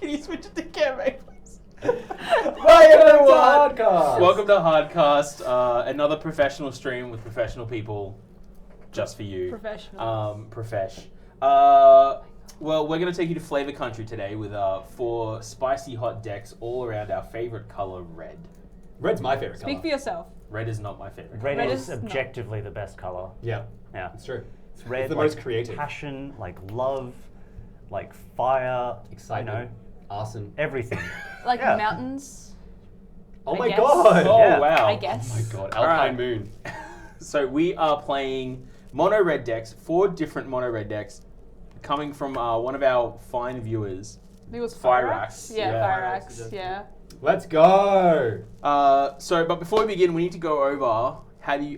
Can you switch it to campaign, please? Hi everyone! Hardcast! Welcome to Hardcast, another professional stream with professional people, just for you. Professional. Well, we're going to take you to Flavor Country today with 4 spicy hot decks all around our favorite color, red. Red's my favorite color. Speak for yourself. Red is not my favorite Red color. is objectively the best color. Yeah, Yeah. it's true. It's red, It's the like most creative. passion, like love, like fire, Excitement, arson. everything. Like Yeah. mountains. Oh I my guess. god! Oh, Yeah. wow. I guess. Oh my god, All Alpine right. Moon. So we are playing mono red decks, 4 different mono red decks, coming from one of our fine viewers. I think it was Fyrax. Yeah, Yeah. Fyrax. Yeah. Let's go! But before we begin, we need to go over how do you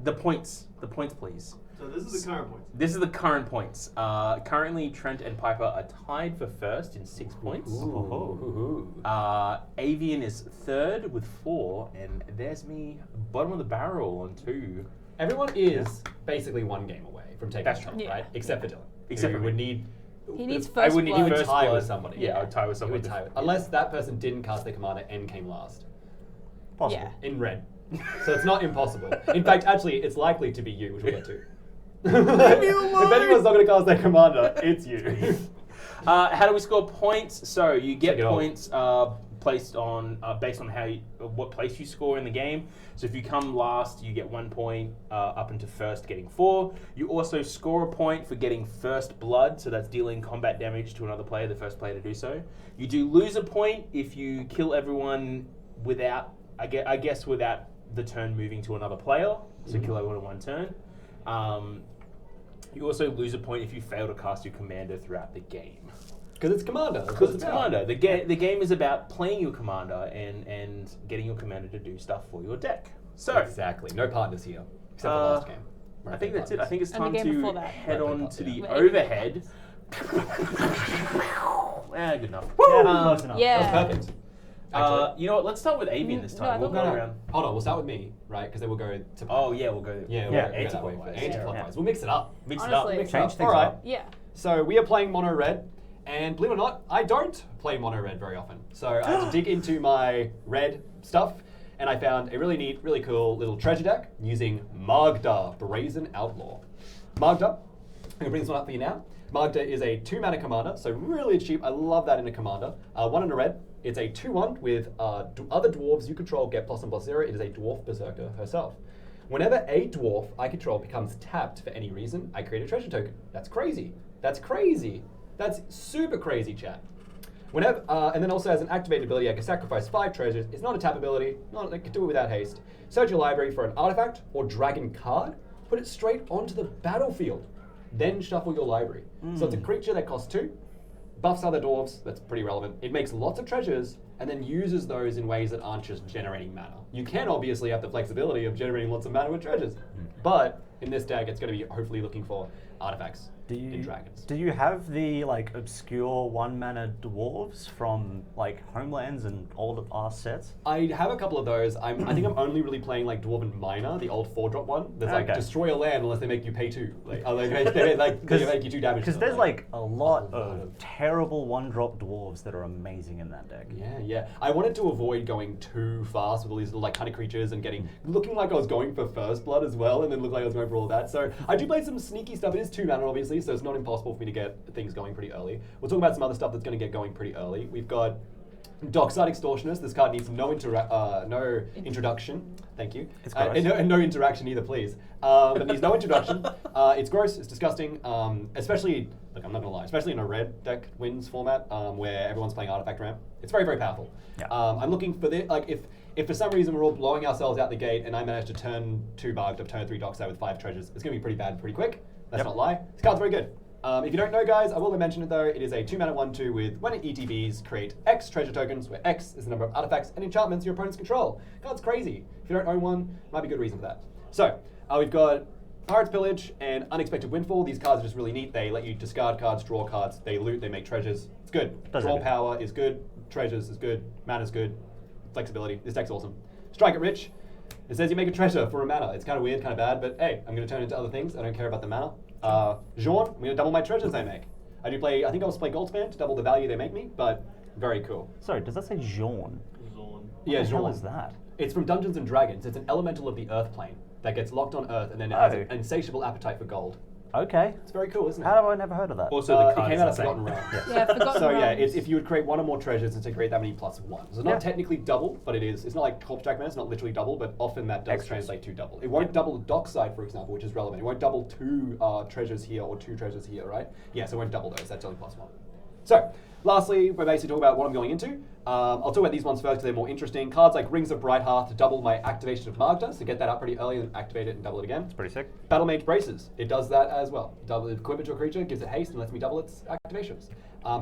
the points. The points, please. So this is the current points. This is the current points. Currently, Trent and Piper are tied for first in 6 points. Avian is third with 4, and there's me, bottom of the barrel on 2. Everyone is basically one game away from taking That's the top, true. right? Except for Dylan. Except who for would me. need... He needs I first would need blood. would first tie blood. with somebody. Yeah, I would tie with He somebody. would tie with, unless that person didn't cast their commander and came last. Possible. Yeah. In red. So it's not impossible. In fact, actually, it's likely to be you, which we'll get to. If anyone's not going to cast their commander, it's you. How do we score points? So you get Check it off. points based on what place you score in the game. So if you come last, you get 1 point. Up into first, getting 4. You also score a point for getting first blood. So that's dealing combat damage to another player, the first player to do so. You do lose a point if you kill everyone without, I guess, without the turn moving to another player. So kill everyone in 1 turn. You also lose a point if you fail to cast your commander throughout the game. Because it's commander. Because it's commander. The game is about playing your commander and getting your commander to do stuff for your deck. So Exactly. No partners here. Except for the last game. I think that's it. I think it's And the time game to before that. head Right, on right, to yeah. the Wait. overhead. Good enough. Yeah, close enough. Yeah. That's perfect. Actually. You know what? Let's start with Avian this No, time. I We'll thought go we- around. Hold on, we'll start with me, right? Because then we'll go to... Oh yeah, we'll go. Yeah, Yeah, we'll go that way anti-clockwise. first. Anti-clockwise. Yeah. We'll mix it up. Mix it up. Honestly. Mix it Change up. things All right. up. Yeah. So we are playing mono red, and believe it or not, I don't play mono red very often. So I had to dig into my red stuff, and I found a really neat, really cool little treasure deck using Magda, Brazen Outlaw. Magda, I'm gonna bring this one up for you now. Magda is a 2-mana commander, so really cheap. I love that in a commander. 1 in a red. It's a 2/1 with other dwarves you control get +1/+0. It is a dwarf berserker herself. Whenever a dwarf I control becomes tapped for any reason, I create a treasure token. That's crazy. That's crazy. That's super crazy, chat. Whenever, and then also as an activated ability, I can sacrifice 5 treasures. It's not a tap ability. I can do it without haste. Search your library for an artifact or dragon card. Put it straight onto the battlefield. Then shuffle your library. So it's a creature that costs 2. Buffs other dwarves, that's pretty relevant. It makes lots of treasures and then uses those in ways that aren't just generating mana. You can obviously have the flexibility of generating lots of mana with treasures, but in this deck it's going to be hopefully looking for artifacts in dragons. Do you have the like obscure 1-mana dwarves from like Homelands and old ass sets? I have a couple of those. I think I'm only really playing like Dwarven Miner, the old 4-drop one. That's like Okay. destroy a land unless they make you pay 2. They make you 2 damage. Because to there's them, like a lot a lot of terrible 1-drop dwarves that are amazing in that deck. Yeah. I wanted to avoid going too fast with all these little like kind of creatures and looking like I was going for first blood as well, and then look like I was going for all that. So I do play some sneaky stuff. It is 2 mana obviously, so it's not impossible for me to get things going pretty early. We'll talk about some other stuff that's going to get going pretty early. We've got Dockside Extortionist. This card needs no introduction. Thank you. It's gross. And no interaction either, please. But needs no introduction. It's gross. It's disgusting. Especially, look, I'm not gonna lie. Especially in a red deck wins format, where everyone's playing artifact ramp. It's very, very powerful. Yeah. I'm looking for this. Like, if for some reason we're all blowing ourselves out the gate, and I manage to turn 2 Magda, turn 3 Dockside with 5 treasures, it's gonna be pretty bad, pretty quick. Let's not lie. This card's very good. If you don't know, guys, I will mention it though. It is a 2-mana 1/2 with when it ETBs, create X treasure tokens, where X is the number of artifacts and enchantments your opponents control. Card's crazy. If you don't own one, might be a good reason for that. So, we've got Pirate's Pillage and Unexpected Windfall. These cards are just really neat. They let you discard cards, draw cards, they loot, they make treasures. It's good. Does Draw it. power is good, treasures is good, mana's good, flexibility. This deck's awesome. Strike it rich. It says you make a treasure for a mana. It's kind of weird, kind of bad, but hey, I'm going to turn it into other things. I don't care about the mana. Jean, I'm going to double my treasures I make. I think I'll play Goldspan to double the value they make me, but Very cool. Sorry, does that say Jaune? Yeah, What the hell Jaune. is that? It's from Dungeons and Dragons. It's an elemental of the Earth plane that gets locked on Earth, and then it has an insatiable appetite for gold. Okay. It's very cool, isn't it? How have I never heard of that? Also, the It card came is out the of same. Forgotten Realms. Yeah, Forgotten So yeah, Realms. if you would create one or more treasures, it's to create that many plus one. So it's not technically double, but it is. It's not like Corpse Jack Man, it's not literally double, but often that does translate to double. It won't double Dockside, for example, which is relevant. It won't double 2 treasures here or 2 treasures here, right? Yeah, so it won't double those. That's only plus 1. So, lastly, we're basically talking about what I'm going into. I'll talk about these ones first because they're more interesting. Cards like Rings of Bright Hearth to double my activation of Magda, so get that up pretty early and activate it and double it again. It's pretty sick. Battle Mage Braces, it does that as well. Double equipment to a creature, gives it haste, and lets me double its activations.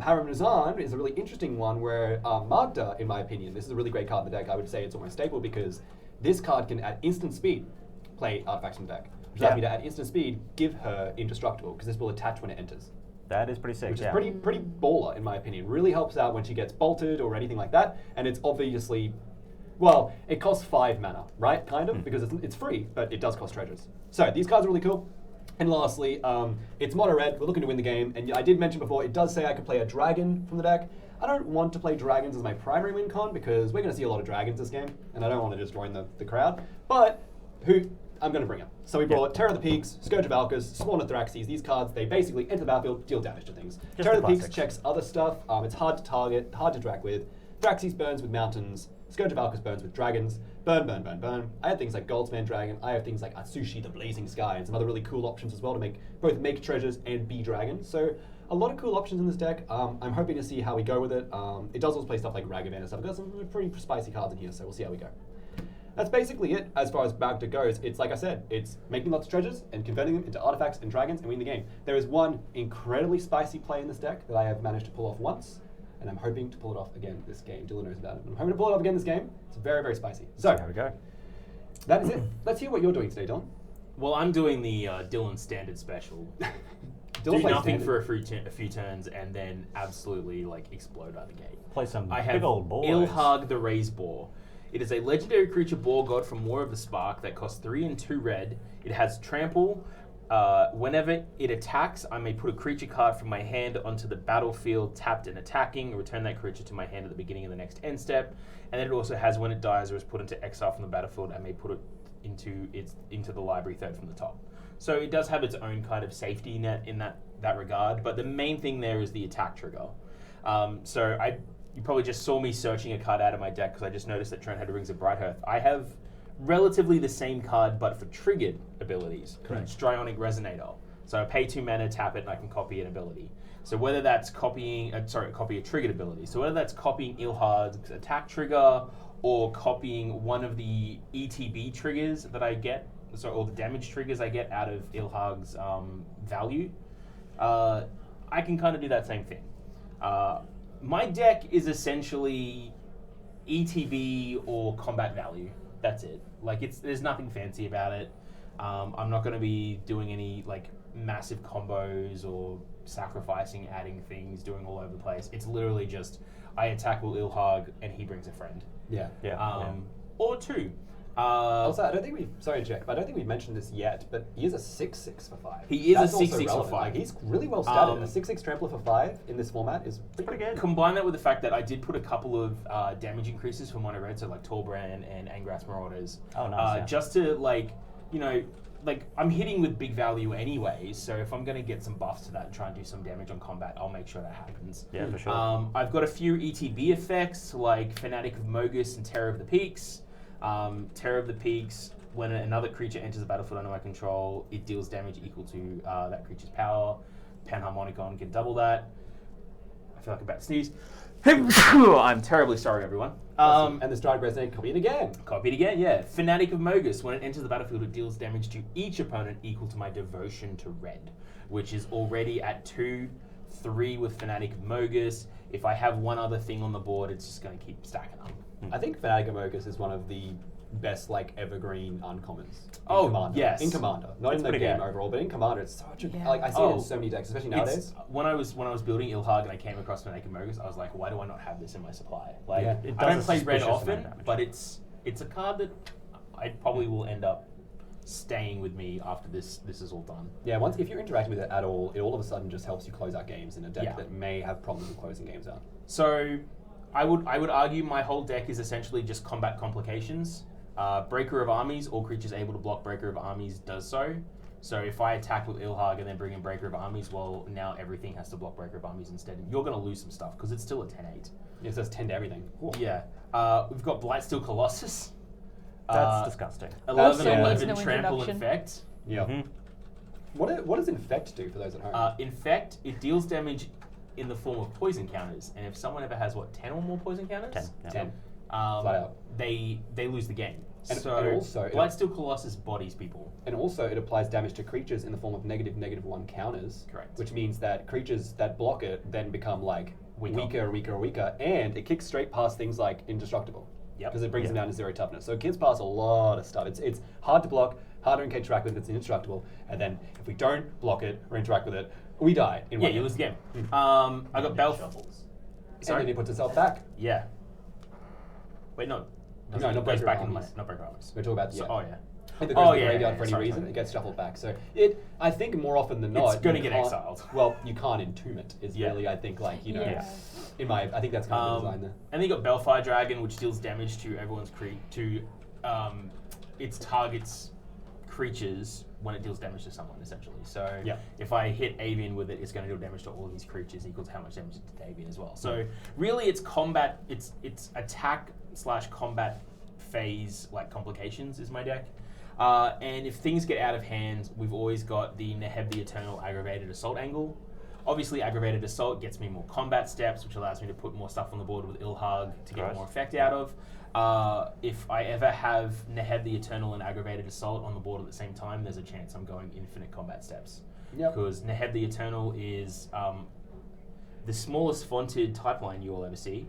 Harem Nazan is a really interesting one where Magda, in my opinion, this is a really great card in the deck. I would say it's almost staple because this card can, at instant speed, play artifacts from the deck. Which allows me to, at instant speed, give her indestructible, because this will attach when it enters. That is pretty sick, Which is pretty baller, in my opinion. Really helps out when she gets bolted or anything like that. And it's obviously, well, it costs 5 mana, right? Kind of, because it's free, but it does cost treasures. So these cards are really cool. And lastly, it's mono red. We're looking to win the game. And I did mention before, it does say I can play a dragon from the deck. I don't want to play dragons as my primary win con because we're going to see a lot of dragons this game. And I don't want to just join the crowd. But I'm going to bring up. So we brought Terror of the Peaks, Scourge of Valkus, Spawn of Thraxes. These cards, they basically enter the battlefield, deal damage to things. Terror of the Peaks checks other stuff. It's hard to target, hard to interact with. Thraxes burns with mountains. Scourge of Valkus burns with dragons. Burn, burn, burn, burn. I have things like Goldsman Dragon. I have things like Atsushi, the Blazing Sky, and some other really cool options as well to make treasures and be dragons. So a lot of cool options in this deck. I'm hoping to see how we go with it. It does also play stuff like Ragavan and stuff. I've got some pretty spicy cards in here, so we'll see how we go. That's basically it as far as Magda goes. It's like I said, it's making lots of treasures and converting them into artifacts and dragons and winning the game. There is one incredibly spicy play in this deck that I have managed to pull off once, and I'm hoping to pull it off again this game. Dylan knows about it. I'm hoping to pull it off again this game. It's very, very spicy. So, there we go. That is it. Let's hear what you're doing today, Dylan. Well, I'm doing the Dylan Standard Special. Do Dylan plays nothing standard. for a few turns and then absolutely explode out the gate. Play some I big have old boys. Ilharg the Raise Boar. It is a legendary creature boar god from War of the Spark that costs 3 and 2 red. It has trample. Whenever it attacks, I may put a creature card from my hand onto the battlefield, tapped and attacking, return that creature to my hand at the beginning of the next end step. And then it also has when it dies or is put into exile from the battlefield, I may put it into the library third from the top. So it does have its own kind of safety net in that regard, but the main thing there is the attack trigger. You probably just saw me searching a card out of my deck because I just noticed that Trent had Rings of Bright Hearth. I have relatively the same card, but for triggered abilities. Correct. Strionic Resonator. So I pay 2 mana, tap it, and I can copy an ability. So whether that's copy a triggered ability. So whether that's copying Ilharg's attack trigger or copying one of the ETB triggers that I get, or the damage triggers I get out of Ilharg's value, I can kind of do that same thing. My deck is essentially ETB or combat value. That's it. There's nothing fancy about it. I'm not going to be doing any massive combos or sacrificing, adding things, doing all over the place. It's literally just I attack with Ilharg and he brings a friend. Yeah. Or 2. Also, I don't think we've mentioned this yet, but he is a 6/6 for 5. He is That's a also 6/6 for relevant. 5. He's really well statted. A 6/6 trampler for 5 in this format is pretty good. Combine that with the fact that I did put a couple of damage increases for mono red, so Torbrand and Angras Marauders. Oh, nice. Just to I'm hitting with big value anyway, so if I'm going to get some buffs to that and try and do some damage on combat, I'll make sure that happens. Yeah, for sure. I've got a few ETB effects like Fanatic of Mogus and Terror of the Peaks. Terror of the Peaks, when another creature enters the battlefield under my control, it deals damage equal to that creature's power. Panharmonicon can double that. I feel like I'm about to sneeze. I'm terribly sorry, everyone. And the Stride Resonate, copy it again. Copy it again, yeah. Fanatic of Mogus, when it enters the battlefield, it deals damage to each opponent equal to my devotion to red, which is already at 2, 3 with Fanatic of Mogus. If I have one other thing on the board, it's just going to keep stacking up. I think Fanatic of Mogus is one of the best evergreen uncommons. Commander. Yes. In Commander, not in the pretty game good. overall, but in Commander, it's such a Yeah. I see it in so many decks, especially nowadays. When I was building Ilharg and I came across Fanatic of Mogus, I was like, why do I not have this in my supply? Yeah. It I don't does a play red suspicious often, amount of damage. but it's a card that I probably will end up staying with me after this is all done. Yeah, if you're interacting with it at all, it all of a sudden just helps you close out games in a deck Yeah. that may have problems with closing games out. So I would argue my whole deck is essentially just combat complications. Breaker of Armies, all creatures able to block Breaker of Armies does so. So if I attack with Ilharg and then bring in Breaker of Armies, well, now everything has to block Breaker of Armies instead. You're going to lose some stuff because it's still a 10-8. Yeah, so it's 10 to everything. Cool. Yeah. We've got Blightsteel Colossus. That's disgusting. 11/11 no Trample introduction. Infect. Yeah. What does Infect do for those at home? Infect, it deals damage in the form of poison counters. And if someone ever has, 10 or more poison counters? 10. Yeah. 10. Flat out. They lose the game. And also, Blightsteel Colossus bodies people. And also, it applies damage to creatures in the form of -1 counters. Correct. Which means that creatures that block it then become like weaker, and it kicks straight past things like indestructible. Yep. Because it brings them down to 0 toughness. So it kicks past a lot of stuff. It's hard to block, hard to interact with, it's indestructible, and then if we don't block it or interact with it, we die in one You hit. lose the game. I got Belf. And then it puts itself back. Yeah. Wait, no. No, It not goes Breaker back of in my, Armies. not Breaker of Armies. We're talking about So, yeah. oh, yeah. If it goes to the yeah, graveyard yeah, for any sorry, reason, sorry. it gets shuffled back. So I think more often than not, It's gonna you get can't- exiled. Well, you can't entomb it. Is Yeah. really, I think, like Yeah. I think that's kind of the design there. And then you got Belfire Dragon, which deals damage to everyone's its target's creatures when it deals damage to someone, essentially. So Yeah. if I hit Avian with it, it's going to deal damage to all of these creatures equals how much damage it did to Avian as well. So really, it's combat. It's attack/combat phase like complications is my deck. And if things get out of hand, we've always got the Neheb the Eternal Aggravated Assault angle. Obviously, Aggravated Assault gets me more combat steps, which allows me to put more stuff on the board with Ilharg to get Right. more effect out of. If I ever have Neheb the Eternal and Aggravated Assault on the board at the same time, there's a chance I'm going infinite combat steps. Yep. Because Neheb the Eternal is the smallest fonted type line you will ever see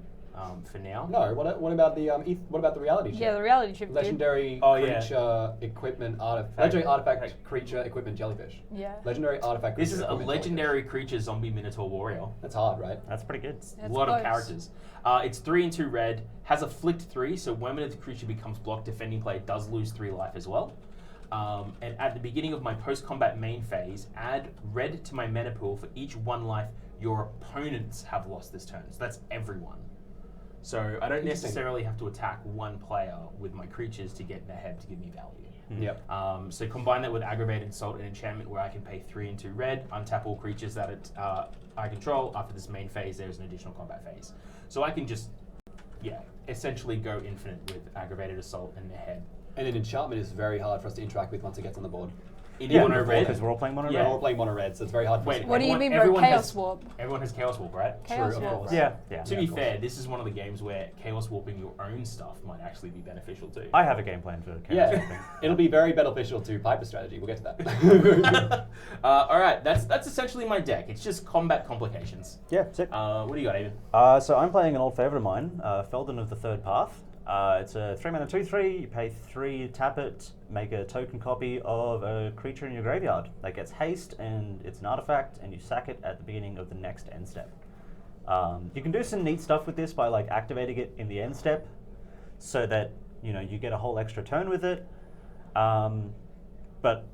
for now. No, what about the what about the reality chip? Yeah, the reality chip. Dude. Legendary Oh, yeah. creature equipment legendary artifact creature equipment jellyfish. Yeah. Legendary artifact. This creature is a equipment legendary creature zombie minotaur warrior. jellyfish. That's hard, right? That's pretty good. A That's lot of close. characters. It's 3 and 2 red, has a flicked 3, so when the creature becomes blocked, defending player does lose 3 life as well. And at the beginning of my post-combat main phase, add red to my mana pool for each 1 life your opponents have lost this turn. So that's everyone. So I don't Interesting. necessarily have to attack one player with my creatures to get Neheb to give me value. Yep. So combine that with Aggravated Assault and Enchantment where I can pay 3 and 2 red, untap all creatures that I control. After this main phase, there's an additional combat phase. So I can just, essentially go infinite with Aggravated Assault and Neheb. And then enchantment is very hard for us to interact with once it gets on the board. In Yeah, mono red, because we're all playing mono Yeah. We're red. all playing mono red, so it's very hard for us Wait, to What do you mean by everyone Chaos has- Warp? everyone has Chaos Warp, right? Chaos of Warp. course. Yeah. To be of course. fair, this is one of the games where Chaos Warping your own stuff might actually be beneficial too. I have a game plan for Chaos Yeah, Warping. it'll be very beneficial to Piper strategy. We'll get to that. All right, that's essentially my deck. It's just combat complications. Yeah, sick. What do you got, Aiden? So I'm playing an old favourite of mine, Feldon of the Third Path. It's a 3-mana 2/3. You pay 3, tap it, make a token copy of a creature in your graveyard that gets haste, and it's an artifact, and you sack it at the beginning of the next end step. You can do some neat stuff with this by like activating it in the end step, so that you get a whole extra turn with it. But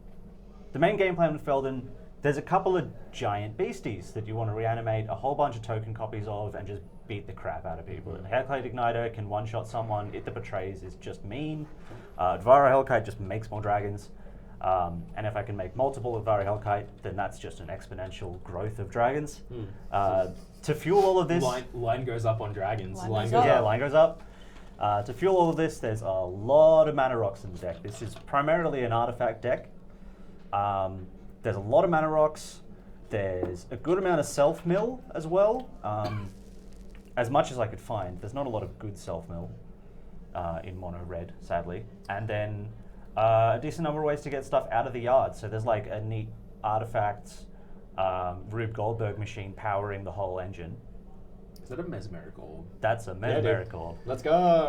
the main game plan with Feldon, there's a couple of giant beasties that you want to reanimate a whole bunch of token copies of and just beat the crap out of people. Hellkite Igniter can one-shot someone. It that betrays is just mean. Dvara Hellkite just makes more dragons. And if I can make multiple of Dvara Hellkite, then that's just an exponential growth of dragons. To fuel all of this... Line goes up on dragons. Line goes up. Yeah, line goes up. To fuel all of this, there's a lot of mana rocks in the deck. This is primarily an artifact deck. There's a lot of mana rocks. There's a good amount of self-mill as well. As much as I could find. There's not a lot of good self-mill in mono red, sadly. And then a decent number of ways to get stuff out of the yard. So there's like a neat artifact Rube Goldberg machine powering the whole engine. Is that a mesmeric orb? That's a mesmeric orb. Let's go.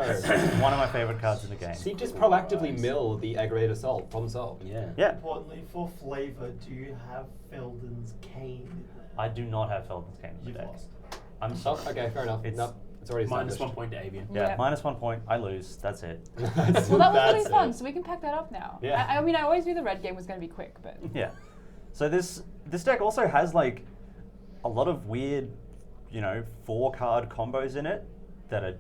One of my favorite cards in the game. So you just proactively mill the aggravated assault, problem solved. Yeah. Yeah, Importantly, for flavour, do you have Feldon's cane in there? I do not have Feldon's Cane in the You've deck. lost. I'm Oh, sorry. okay, fair enough. It's- No, it's already -1 established. point to Avian. Yeah, Yeah. -1 point. I lose. That's it. Well, that was really That's fun, it. so we can pack that up now. Yeah. I mean, I always knew the red game was going to be quick, but Yeah. So this deck also has like a lot of weird, 4-card combos in it. that are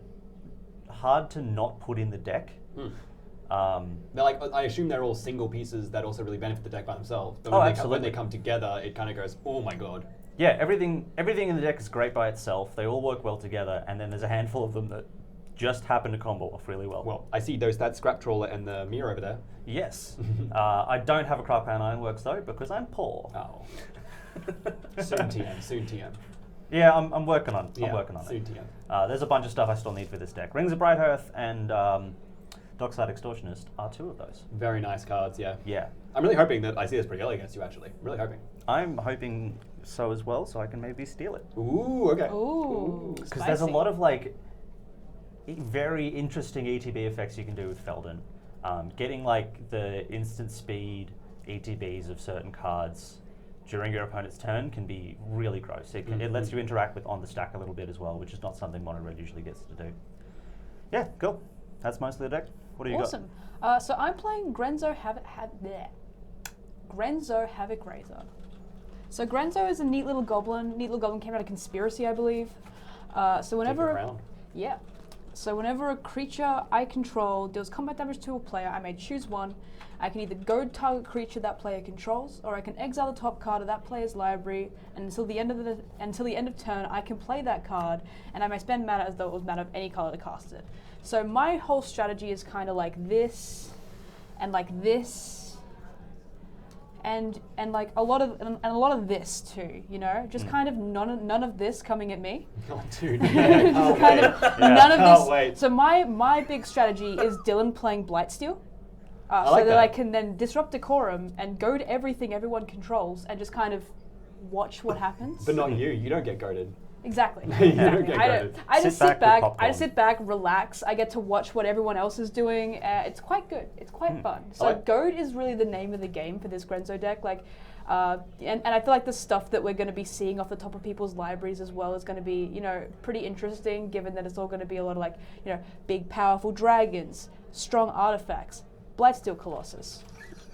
hard to not put in the deck. They're like, I assume they're all single pieces that also really benefit the deck by themselves. But Oh, when absolutely. they come together, it kind of goes, oh my god. Yeah, everything in the deck is great by itself. They all work well together, and then there's a handful of them that just happen to combo off really well. Well, I see that scrap trawler and the mirror over there. Yes. I don't have a Craft Pound Ironworks though, because I'm poor. Oh. Soon TM. Yeah, I'm working on it. Yeah, I'm working on soon it. TM. There's a bunch of stuff I still need for this deck. Rings of Brighthearth and Dockside Extortionist are 2 of those. Very nice cards, yeah. Yeah. I'm really hoping that I see this pretty early against you, actually. I'm really hoping. I'm hoping so as well, so I can maybe steal it. Ooh, okay. Ooh. Because there's a lot of like very interesting ETB effects you can do with Feldon. Getting like the instant speed ETBs of certain cards during your opponent's turn can be really gross. It lets you interact with on the stack a little bit as well, which is not something Mono Red usually gets to do. Yeah, cool. That's most of the deck. What do you Awesome. So I'm playing Grenzo Havoc Razor. So Grenzo is a neat little goblin. Came out of Conspiracy, I believe. So whenever a creature I control deals combat damage to a player, I may choose one. I can either goad target creature that player controls, or I can exile the top card of that player's library, and until the end of turn, I can play that card, and I may spend mana as though it was mana of any color to cast it. So my whole strategy is kind of like this, and like this, and like a lot of this too. You know, just kind of none of this coming at me. Oh, dude. Yeah, Kind of none of Can't this. wait. So my big strategy is Dylan playing Blightsteel. So like that that. I can then disrupt decorum and go to everything everyone controls and just kind of watch what happens. But not you. You don't get goaded. Exactly. You don't get I goaded. just Sit sit back with back. I popcorn. just sit back, relax. I get to watch what everyone else is doing. It's quite good. It's quite fun. So goad is really the name of the game for this Grenzo deck. Like, and I feel like the stuff that we're going to be seeing off the top of people's libraries as well is going to be, you know, pretty interesting. Given that it's all going to be a lot of like, you know, big powerful dragons, strong artifacts, Blightsteel Colossus.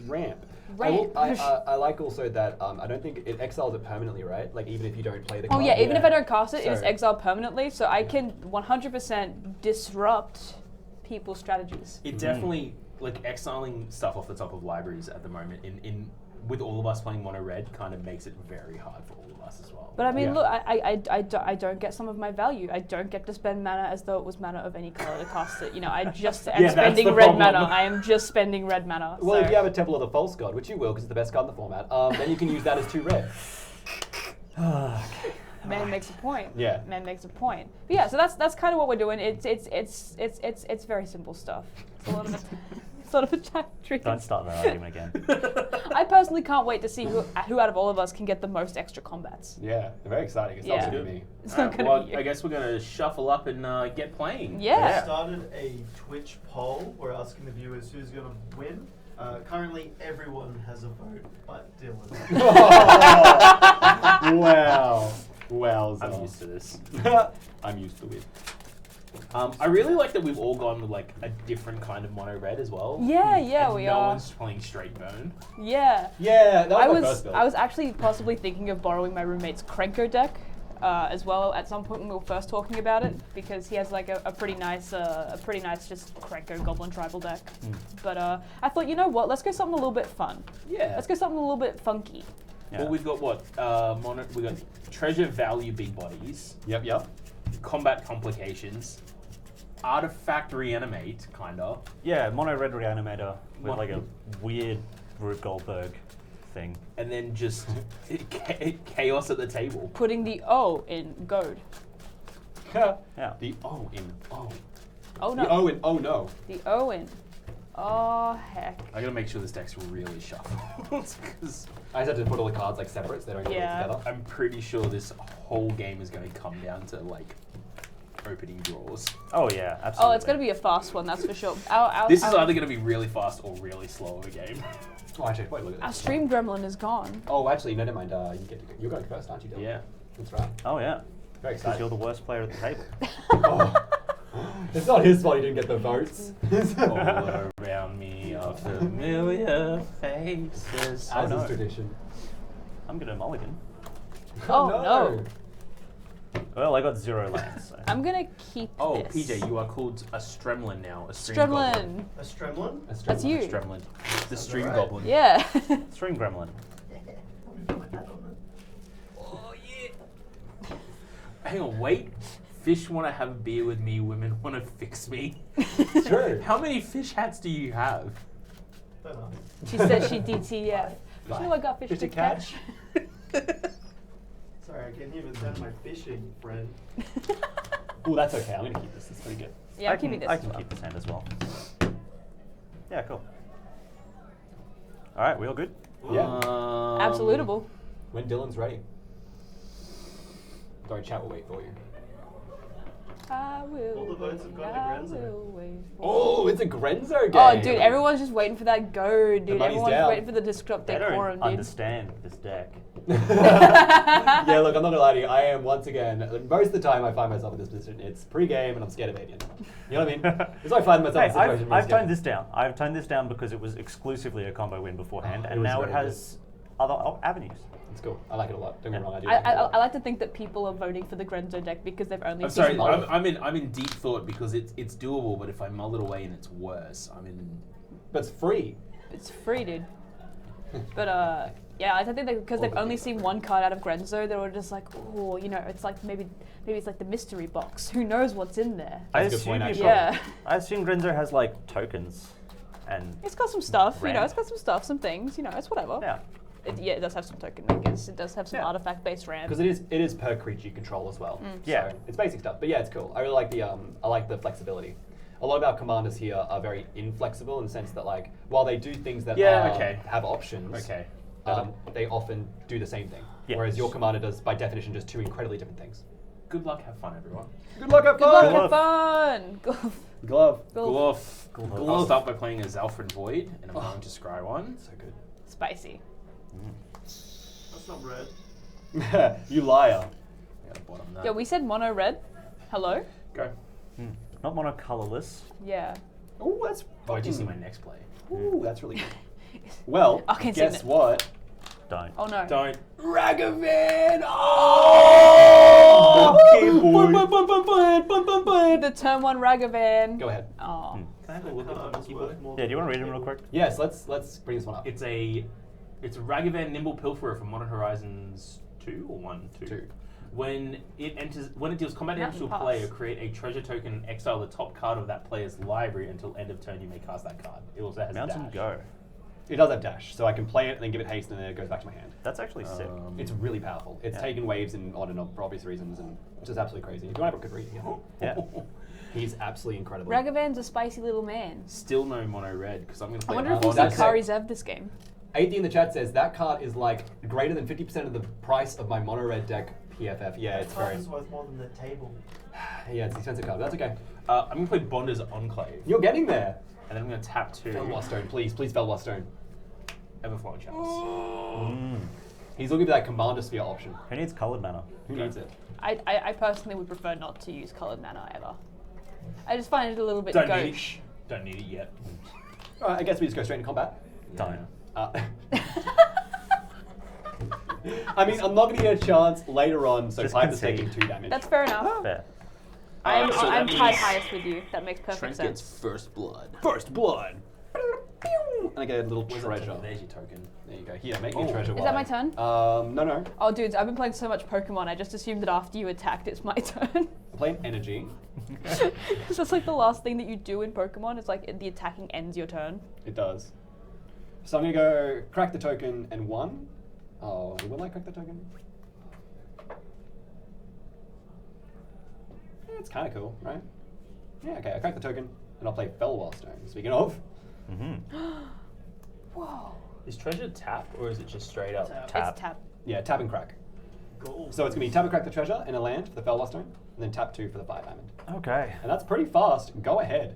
Ramp. Ramp. I like also that I don't think it exiles it permanently, right? Like even if you don't play the Oh card. yeah, even if I don't cast it, it is So- exiled permanently, so I can 100% disrupt people's strategies. It definitely, like, exiling stuff off the top of libraries at the moment in with all of us playing mono red kind of makes it very hard for all of us as well. But I mean, Yeah. look, I don't get some of my value. I don't get to spend mana as though it was mana of any color to cast it. You know, I just am Yeah, that's spending the red problem. mana. I am just spending red mana. Well, so. if you have a Temple of the False God, which you will because it's the best card in the format, then you can use that as 2 red. Man makes a point. Yeah. Man makes a point. But yeah, so that's kind of what we're doing. It's very simple stuff. It's a lot of sort of a chat trick. Don't start that argument again. I personally can't wait to see who out of all of us can get the most extra combats. Yeah, very exciting. It's Yeah. not going to be me. It's Alright, not gonna well, be you. I guess we're going to shuffle up and get playing. Yeah. We started a Twitch poll. We're asking the viewers who's going to win. Currently, everyone has a vote, but Dylan. Wow. Well, I'm used to this. I'm used to it. I really like that we've all gone with like a different kind of mono red as well. Yeah, And we no are. one's playing straight burn. Yeah. Yeah, that was I my was first build. I was actually possibly thinking of borrowing my roommate's Krenko deck as well at some point when we were first talking about it, because he has like a pretty nice just Krenko Goblin tribal deck. But I thought, you know what, let's go something a little bit fun. Yeah. Let's go something a little bit funky. Yeah. Well, we've got what? We got treasure value big bodies, Yep. combat complications, artifact reanimate, kinda. Yeah, mono red reanimator with like a weird Rube Goldberg thing. And then just chaos at the table. Putting the O in goad. Yeah. The O in O. Oh The no. O in Oh no. The O in. Oh heck. I gotta make sure this deck's really shuffled. 'Cause I just had to put all the cards like separate so they don't get Yeah. all together. I'm pretty sure this whole game is gonna come down to like opening draws. Oh yeah, absolutely. Oh, it's gonna be a fast one, that's for sure. This is either gonna be really fast or really slow of a game. Oh, actually, wait, look at Our this. stream gremlin is gone. Oh, actually, no, never mind. You're going first, aren't you, Dylan? Yeah. That's right. Oh yeah. Very Because you're exciting. the worst player at the table. Oh. It's not his fault he didn't get the votes. All around me are familiar faces. As no. is tradition. I'm gonna mulligan. Oh, no. Well, I got 0 lands. So. I'm gonna keep Oh, this. PJ, you are called a Stremlin now. A stream goblin. Stremlin. A Stremlin? That's you. A Stremlin. The stream right. goblin. Yeah. Stream Gremlin. Put my hat on Oh yeah. Hang on, wait. Fish want to have a beer with me. Women want to fix me. True. How many fish hats do you have? it. Don't know. She said she DTF. You know I got fish to catch. Sorry, I can't even send my fishing friend. Oh, that's okay. I'm going to keep this. It's pretty good. Yeah, I'm keeping this. I as can well. keep this hand as well. Yeah, cool. All right, we all good? Yeah. Absolutable. When Dylan's ready. Don't chat, we'll wait for you. I will. All the votes have gone to I Grenzo. will wait for Oh, it's a Grenzo game. Oh, dude, everyone's just waiting for that go, dude. money's Everyone's down. waiting for the disrupt They don't decorum, dude. understand this deck. Yeah, look, I'm not gonna lie to you. I am once again. Most of the time, I find myself in this position. It's pre-game, and I'm scared of Avian. You know what I mean? It's why I find myself Hey, in a situation. where I'm I've toned scared. this down. I've toned this down because it was exclusively a combo win beforehand, Oh, and it was now it very has other avenues. It's cool. I like it a lot. Don't get me wrong. I do. I, like it a I, lot. I like to think that people are voting for the Grenzo deck because they've only I'm seen sorry. one. I'm in deep thought because it's doable, but if I mull it away and it's worse, I'm in. But it's free. It's free, dude. But yeah, I think that because they've only seen one card out of Grenzo, they were just like, oh, you know, it's like maybe it's like the mystery box. Who knows what's in there? That's a good point, you've actually. got- Yeah. I assume Grenzo has like tokens, and It's got some stuff, you know. Ramp. It's got some stuff, some things, you know. It's whatever. yeah, It does have some token makers. It does have some Yeah. artifact-based ramp. Because it is per creature you control as well. Yeah. So it's basic stuff. But yeah, it's cool. I really like the flexibility. A lot of our commanders here are very inflexible in the sense that like while they do things that Yeah, okay. have options, Okay. they often do the same thing. Yeah. Whereas your commander does by definition just two incredibly different things. Good luck, have fun, everyone. Good luck, have Good luck, Glove. have fun. Glove. Glove. Glove. Glove. I'll start by playing a Zalfred Void, and I'm going to scry one. So good. Spicy. That's not red. You liar. Yeah, bottom that. Yeah, we said mono red. Hello. Go. not monocolorless. Yeah. Oh, that's. Oh, I just see fucking- my next play. Ooh, that's really good. Well, Okay, guess so- what? Don't. Oh no. Don't. Ragavan! Oh! Okay, boy. The turn one Ragavan. Go ahead. Oh. Can I have a look at the Card is keyboard? worth more Yeah, do you than want to read them real quick? Yes, let's bring this one up. It's a Ragavan Nimble Pilferer from Modern Horizons 2 or 1? 2. 2. When it deals combat damage to a Mountain player, Pass. create a treasure token and exile the top card of that player's library until end of turn. You may cast that card. It also has Mountain dash. Go. It does have dash, so I can play it and then give it haste, and then it goes back to my hand. That's actually sick. It's really powerful. It's Yeah. taken waves and on and off for obvious reasons, and it's just absolutely crazy. If you want to have a good read, Yeah. he's absolutely incredible. Ragavan's a spicy little man. Still no mono red because I'm going to I play. wonder if Oh, we'll see that's it. Kari Zev this game. 80 in the chat says that card is like greater than 50% of the price of my mono red deck PFF. Yeah, it's Card very. is worth more than the table. Yeah, it's an expensive card, but that's okay. I'm going to play Bonder's Enclave, You're getting there. and then I'm going to tap 2. Felwar Stone, please Felwar Stone. Everflowing Chalice. Mm. He's looking for that Commander Sphere option. Who needs colored mana? Who needs it? I personally would prefer not to use colored mana ever. I just find it a little bit Don't need it. gauche. Don't need it yet. Alright, I guess we just go straight into combat. Don't. I mean, I'm not going to get a chance later on, so Just Clive is concede. taking 2 damage. That's fair enough. Fair. I'm so that tied means highest with you. That makes perfect Trent sense. gets first blood. First blood. And I get a little Where's that treasure. token? There's your token. There you go. Here, make me a Oh. treasure. Is that my turn? No. Oh, dudes, I've been playing so much Pokemon. I just assumed that after you attacked, it's my turn. I'm playing energy. Because that's like the last thing that you do in Pokemon. It's like the attacking ends your turn. It does. So I'm going to go crack the token and 1. Oh, will I crack the token? Yeah, it's kind of cool, right? Yeah, okay, I crack the token and I'll play Felwar Stone. Speaking of, Whoa. Is treasure tap or is it just straight up? Tap. It's tap. yeah, tap and crack. Gold. So it's going to be tap and crack the treasure and a land for the Felwar Stone, and then tap 2 for the 5 diamond. Okay. And that's pretty fast. Go ahead.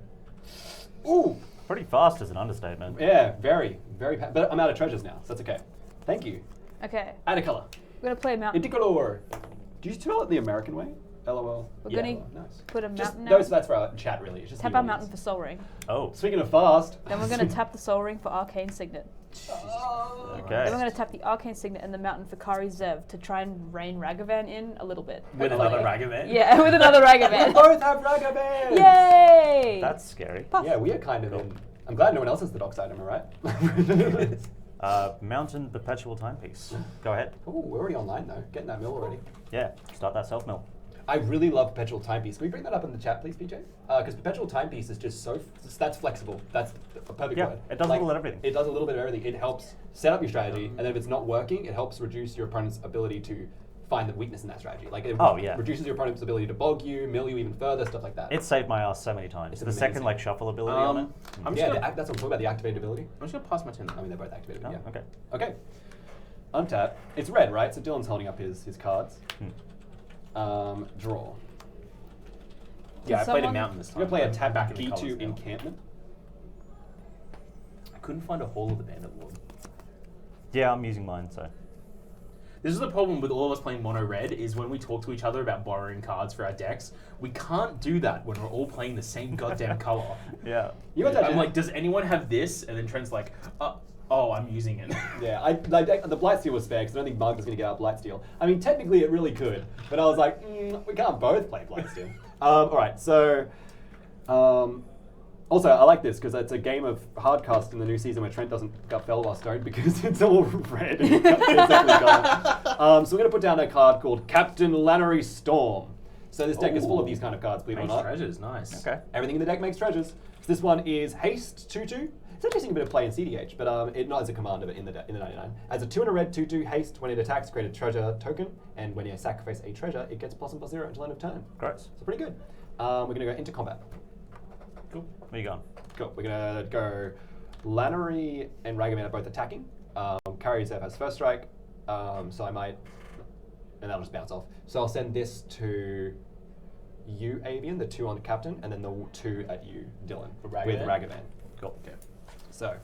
Ooh, Pretty fast is an understatement. yeah, very, but I'm out of treasures now, so that's okay. Thank you. Okay. Add a color. We're going to play a mountain. Intercolor. Do you spell it the American way? LOL. We're Yeah, gonna LOL. Nice. put a Just mountain out. that's for our chat, really. It's just Tap new our audience. mountain for Soul Ring. Oh, Speaking of fast. Then we're going to tap the Soul Ring for Arcane Signet. okay. Then we're going to tap the Arcane Signet and the mountain for Kari Zev to try and rein Ragavan in a little bit. With another Ragavan? Yeah, with another We Ragavan. both have Ragavan! Yay! That's scary. Puff. Yeah, we are kind of in. I'm glad no one else has the dock item, am I right? Mountain Perpetual Timepiece. Go ahead. Oh, we're already online though. Getting that mill already. Yeah, start that self-mill. I really love Perpetual Timepiece. Can we bring that up in the chat, please, Peejay? Because Perpetual Timepiece is just that's flexible. That's a perfect Yeah, word. it does a little bit of everything. It does a little bit of everything. It helps set up your strategy, and then if it's not working, it helps reduce your opponent's ability to find the weakness in that strategy. Like it reduces your opponent's ability to bog you, mill you even further, stuff like that. It saved my ass so many times. It's The second amazing. shuffle ability on it. I'm just gonna, that's what I'm talking about, the activated ability. I'm just gonna pass my turn. I mean, they're both activated, Oh, yeah. okay. Okay. Untap. It's red, right? So Dylan's holding up his cards. Draw. Yeah, I played a someone- mountain this I'm time. going to play a I'm tap back in the B2 colours now. encampment. I couldn't find a Hall of the Bandit Lord. Yeah, I'm using mine, so. This is the problem with all of us playing mono red, is when we talk to each other about borrowing cards for our decks, we can't do that when we're all playing the same goddamn color. Yeah. You got that, I'm Jen? like, does anyone have this? And then Trent's like, oh, I'm using it. Yeah, the Blightsteel was fair because I don't think Magda's going to get out Blightsteel. I mean, technically it really could, but I was like, we can't both play Blightsteel. All right, so also I like this because it's a game of Hardcast in the new season where Trent doesn't got Feldon stoned because it's all red. And so we're going to put down a card called Captain Lannery Storm. So this deck is full of these kind of cards, believe it or Makes not. treasures, nice. Okay. Everything in the deck makes treasures. So this one is Haste 2/2. It's actually seen a bit of play in CDH, but it not as a commander, but in the 99. As a 2 and a red 2/2 haste, when it attacks, create a treasure token, and when you sacrifice a treasure, it gets +1/+0 until end of turn. Gross. So pretty good. We're gonna go into combat. Cool. Where you going? Cool. We're gonna go. Lannery and Ragavan are both attacking. Karizev has first strike, so I might, and that'll just bounce off. So I'll send this to you, Avian, the 2 on captain, and then the 2 at you, Dylan, For Ragavan? with Ragavan. Cool. Okay. So,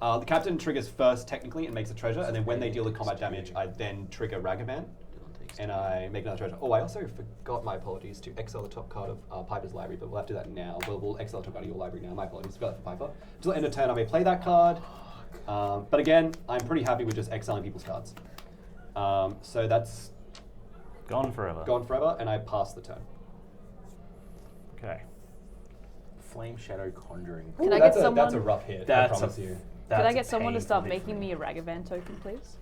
the captain triggers first technically and makes a treasure, and then when they deal the combat damage, I then trigger Ragavan, and I make another treasure. Oh, I also forgot, my apologies, to exile the top card of Piper's library, but we'll have to do that now. We'll exile the top card of your library now. My apologies, forgot that for Piper. Until the end of turn, I may play that card, but again, I'm pretty happy with just exiling people's cards. So that's Gone forever. gone forever, and I pass the turn. Okay. Flame Shadow Conjuring. Can I that's get that's a someone- rough hit, I That's promise a- you. Could I That's get a someone to pain start for making me a Ragavan token, please?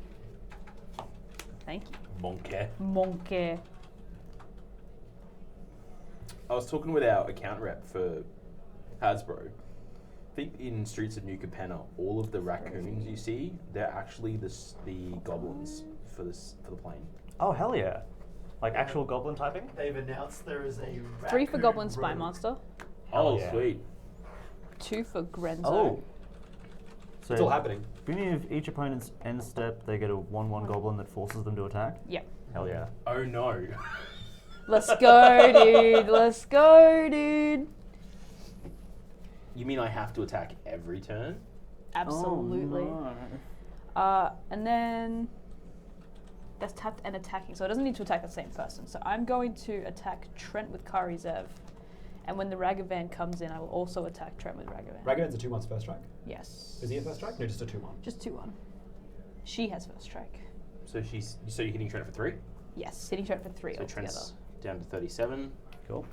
Thank you. Monkey. Monkey. I was talking with our account rep for Hasbro. I think in Streets of New Capenna, all of the raccoons you see, they're actually the goblins for the plane. Oh, hell yeah. Like actual goblin typing? They've announced there is a 3 for raccoon Goblin Spy rogue. Master. Oh, yeah. sweet. 2 for Grenzo. Oh. So It's all happening. beginning of each opponent's end step, they get a 1/1 goblin that forces them to attack? Yeah. Hell yeah. Oh no. Let's go, dude. Let's go, dude. You mean I have to attack every turn? Absolutely. Oh, no. And then that's tapped and attacking, so it doesn't need to attack the same person. So I'm going to attack Trent with Kari Zev, and when the Ragavan comes in, I will also attack Trent with Ragavan. Ragavan's a 2/1 first strike. Yes. Is he a first strike? No, just a 2/1. Just 2/1. She has first strike. So you're hitting Trent for 3? Yes, hitting Trent for 3 So altogether. Trent's down to 37, Cool.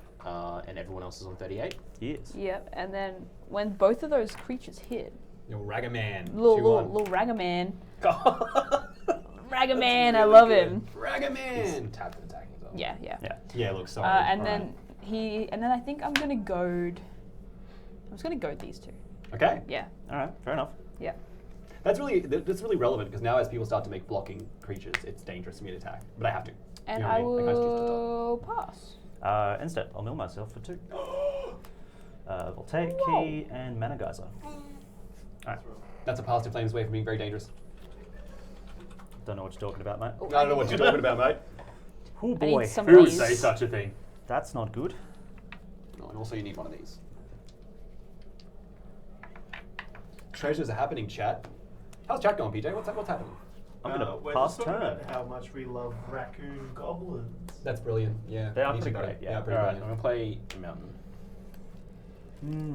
and everyone else is on 38. Yes. Yep, and then when both of those creatures hit, Yo, Ragaman. little Ragaman. Ragaman, I love him. Ragaman. Tapped and attacking as well. Yeah, yeah. Yeah. Yeah, look, sorry. And then I think I'm gonna goad. I'm just gonna goad these 2. Okay. Yeah, All right. Fair enough. yeah. That's really relevant because now as people start to make blocking creatures, it's dangerous for me to attack. But I have to. And You know what I mean? I can't just use the top. will pass. Instead, I'll mill myself for 2. Voltaic Key and Mana Geyser. Alright. That's a pass to Flames way from being very dangerous. Don't know what you're talking about, mate. I don't know what you're talking about, mate. Oh I need boy. some Who of would these. say such a thing? That's not good. Oh, and also you need one of these. Treasures are happening, chat. How's chat going, PJ? What's happening? I'm going we're to pass just talking turn. about how much we love raccoon goblins. That's brilliant. Yeah. They are Me too, pretty buddy. great, yeah. pretty Alright, I'm brilliant. going to play Mountain.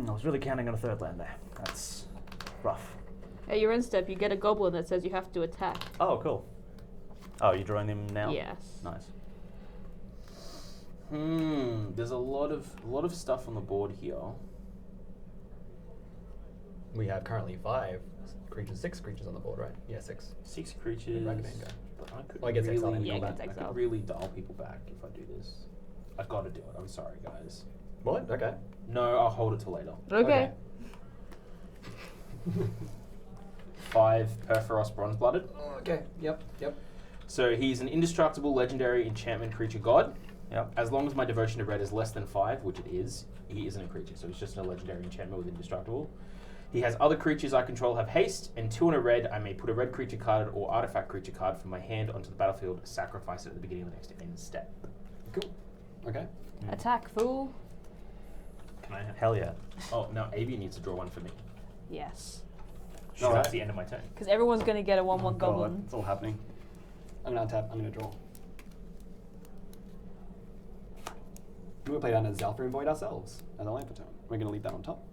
I was really counting on a third land there. That's rough. At your end step, you get a goblin that says you have to attack. Oh, cool. Oh, you're drawing them now? Yes. Nice. There's a lot of stuff on the board here. We have currently 6 creatures on the board, right? Yeah, 6. 6 creatures. Dragon Mango. But I could Well, it gets exiled really, in Yeah, it combat. gets I could exiled. really dial people back if I do this. I gotta do it. I'm sorry, guys. What? Okay. No, I'll hold it till later. Okay. 5 Perforos Bronze-Blooded. Okay. Yep. So he's an indestructible legendary enchantment creature god. Yep. As long as my devotion to red is less than 5, which it is, he isn't a creature, so he's just a legendary enchantment with indestructible. He has other creatures I control have haste, and 2 on a red, I may put a red creature card or artifact creature card from my hand onto the battlefield, sacrifice it at the beginning of the next end step. Cool. Okay. Attack, fool. Can I have... Hell yeah. Oh, no, Avian needs to draw one for me. Yes. So Alright. that's the end of my turn. Because everyone's going to get a 1/1 God, goblin. it's all happening. I'm gonna untap. I'm gonna draw. We're gonna play down a Zaltharian Void ourselves as a land for turn. We're gonna leave that on top.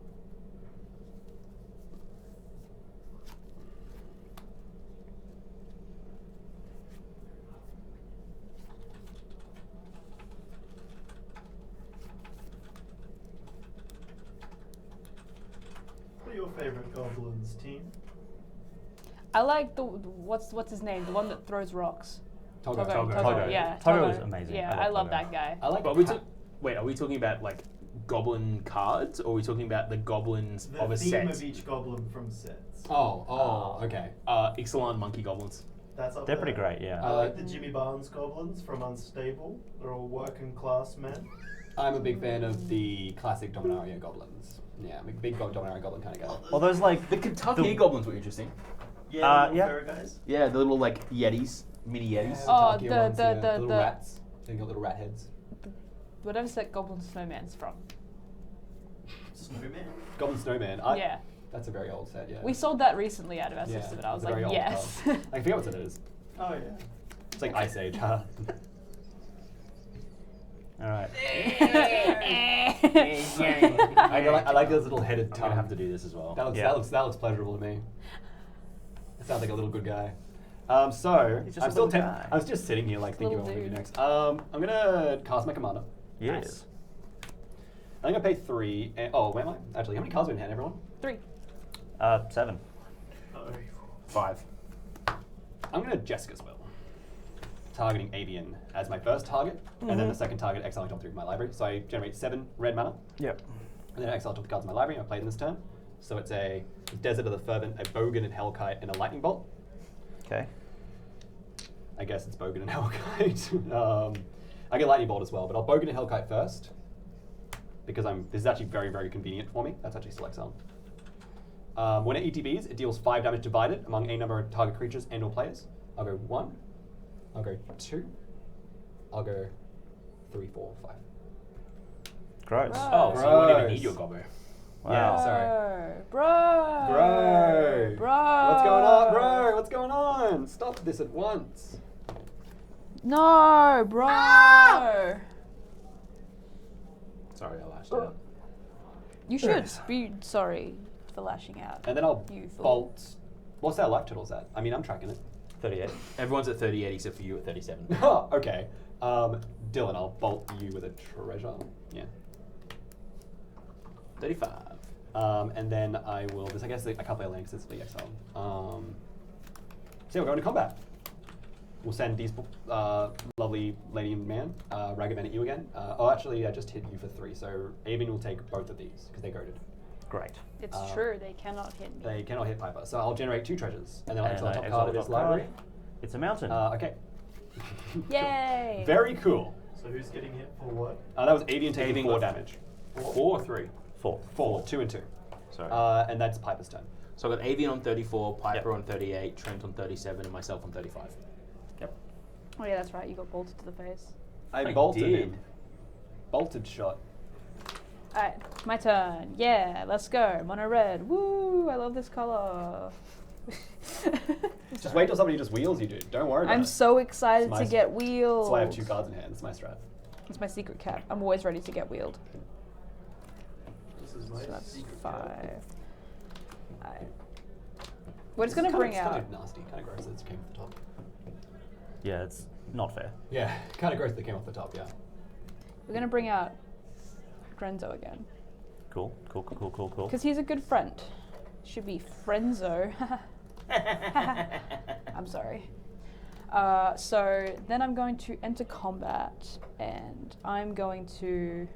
What are your favourite goblins, team? I like what's his name? The one that throws rocks. Togo. Togo. Yeah. Togo is amazing. Yeah, I I love love Togo. that guy. I like. But are we talking about like goblin cards, or are we talking about the goblins The of a theme set? of each goblin from sets. Okay. Ixalan monkey goblins. That's up They're there. pretty great, yeah. I like the Jimmy Barnes goblins from Unstable. They're all working class men. I'm a big fan of the classic Dominaria goblins. Yeah, I'm a big Dominaria goblin kind of guy. Well, those like The Kentucky goblins were interesting. Yeah, yeah. Pharaoh guys. Yeah, the little like yetis, mini yetis. Oh, Kentucky the- ones, the- yeah. the- little the- rats. They got little rat heads. Whatever set Goblin Snowman's from. Snowman. Goblin Snowman. Yeah. That's a very old set. Yeah. We sold that recently out of our Yeah, system, and I it's was a very like, old yes. card. I forget what set it is. Oh yeah. It's like Ice Age. Huh? all right. I like those little headed I'm tongue. gonna have to do this as well. That looks pleasurable to me. That sounds like a little good guy. So He's just I'm a still little guy. I was just sitting here like thinking Little what I'm gonna do dude. next. I'm gonna cast my commander. Yes. I'm gonna pay 3. Oh, where am I? Actually, how many cards do we in hand, everyone? 3. 7. Oh, 5. I'm gonna Jessica's Will, targeting Avian as my first target, and then the second target exiling top 3 of my library. So I generate 7 red mana, Yep. and then I exile top the cards in my library. I play them this turn. So it's a Desert of the Fervent, a Bogan and Hellkite, and a Lightning Bolt. Okay. I guess it's Bogan and Hellkite. I get Lightning Bolt as well, but I'll Bogan and Hellkite first because this is actually very, very convenient for me. That's actually select zone. When it ETBs, it deals 5 damage divided among a number of target creatures and/or players. I'll go 1. I'll go 2. I'll go 3, 4, 5. Gross. Oh, so you won't even Gross. need your gobbo. Wow. Yeah, sorry. Bro. Bro. What's going on, bro? What's going on? Stop this at once. No, bro. Sorry, I lashed out. You should be sorry for lashing out. And then I'll You fool. bolt. What's our life totals at? I mean, I'm tracking it. 38. Everyone's at 38 except for you at 37. Oh, okay. Dylan, I'll bolt you with a treasure. Yeah. 35. And then I will. I guess I can't play a land because it's the exile. So yeah, we're going to combat. We'll send these lovely lady and man, Ragavan at you again. Actually, I just hit you for 3, so Avian will take both of these because they're goaded. Great. It's true, they cannot hit me. They cannot hit Piper, so I'll generate 2 treasures, and then I'll And exile I top exile card of his top card. library. It's a mountain. Okay. Yay! Very cool. So who's getting hit for what? That was Avian taking Avian 4 got damage. 4 or 3? 4. 4, 2 and 2. Sorry. And that's Piper's turn. So I got Avian on 34, Piper Yep. on 38, Trent on 37, and myself on 35. Yep. Oh yeah, that's right, you got bolted to the face. I I bolted did. him. Bolted shot. Alright, my turn. Yeah, let's go. Mono red. Woo! I love this color. Just wait till somebody just wheels you, dude. Don't worry about I'm it. so excited It's to my get That's wheeled. why I have 2 cards in hand. It's my strat. It's my secret cap. I'm always ready to get wheeled. This is my So that's secret 5. card. Alright. We're just gonna bring it's out. kind of nasty, kind of gross that it came off the top. Yeah, it's not fair. Yeah, kind of gross that it came off the top, yeah. We're gonna bring out Grenzo again. Cool. Because he's a good friend. Should be Frenzo. I'm sorry. So then I'm going to enter combat, and I'm going to.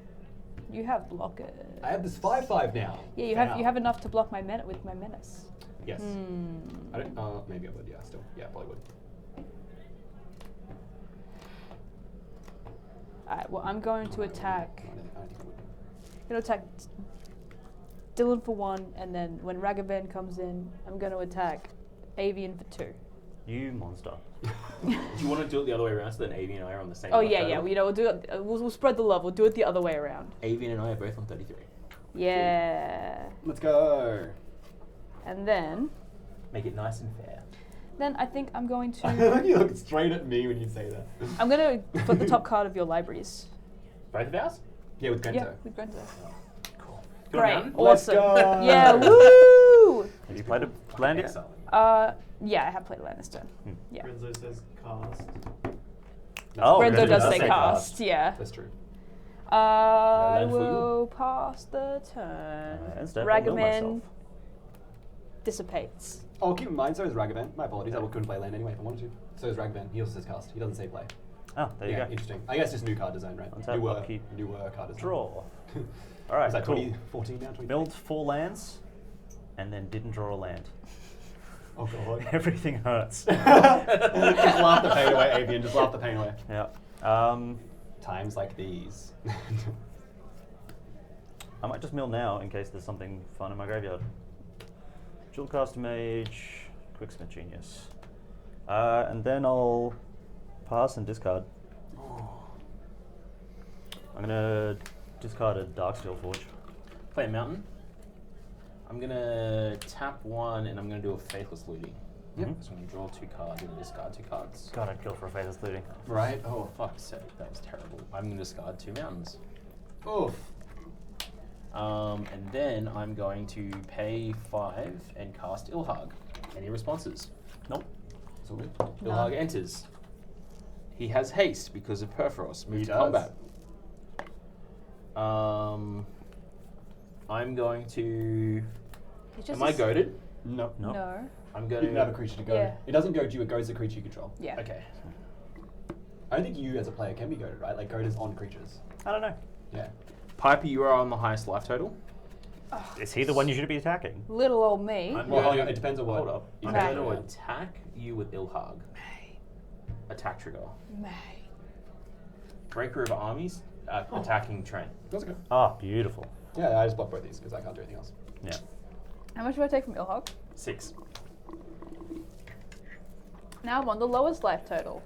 You have blockers. I have this 5/5 now. Yeah, you Now. have enough to block my with my menace. Yes. Hmm. I don't. Maybe I would. Yeah, still. Yeah, probably would. Alright. Well, I'm going to attack. I don't think I would. I'm gonna attack Dylan for 1, and then when Ragavan comes in, I'm going to attack Avian for 2. You monster. Do you want to do it the other way around so that Avian and I are on the same Oh life yeah, total? yeah. We'll do it. We'll spread the love. We'll do it the other way around. Avian and I are both on 33. Yeah. Let's go. And then Make it nice and fair. I think I'm going I feel like to. you look straight at me when you say that. I'm going to flip the top card of your libraries. Both of ours? Yeah, with Grenzo. Yeah, with Grenzo. Cool. Great. Let's Awesome. go. Yeah. Woo! Have you played a land yet? Excellent. Yeah, I have played Lannister. Yeah. Grenzo says cast. Oh, Grenzo Grenzo does does say say cast. Yeah. That's true. I land for you. will pass the turn. Instead, I'll know Ragavan myself. dissipates. Oh, keep in mind, so is Ragavan. My apologies, I couldn't play land anyway if I wanted to. So is Ragavan. He also says cast. He doesn't say play. Oh, there you yeah, go. interesting. I guess just new card design, right? Untap, Newer upkeep. card design. Draw. All right, Is that cool. 2014 now? 2015? Build 4 lands, and then didn't draw a land. Oh god. Everything hurts. Just laugh the pain away, Avian. Just laugh the pain away. Yeah. Times like these. I might just mill now in case there's something fun in my graveyard. Jewelcaster Mage, Quicksmith Genius. And then I'll pass and discard. I'm gonna discard a Darksteel Forge. Play a mountain. I'm gonna tap 1 and I'm gonna do a Faithless Looting. Yep. So I'm gonna draw 2 cards and discard 2 cards. God, I'd kill for a Faithless Looting. Right? Oh, fuck's sake, that was terrible. I'm gonna discard 2 mountains. Oof. And then I'm going to pay 5 and cast Ilharg. Any responses? Nope. It's all good. Ilharg enters. He has haste because of Perforos. Move He to does. combat. I'm going to. It's just Am I goaded? No. No. No. I'm You going can have a creature to go. Yeah. It doesn't goad you, it goads the creature you control. Yeah. Okay. I don't think you as a player can be goaded, right? Like goad is on creatures. I don't know. Yeah. Piper, you are on the highest life total. Is he the one you should be attacking? Little old me. I'm Well, going hang on, it depends on what. Hold up. you I'm Okay. going can to do. attack you with Ilharg. Attack trigger. May. Breaker of armies. Attacking Trent. That's okay. Ah, beautiful. Yeah, I just block both these because I can't do anything else. Yeah. How much do I take from Ilharg? 6. Now I'm on the lowest life total.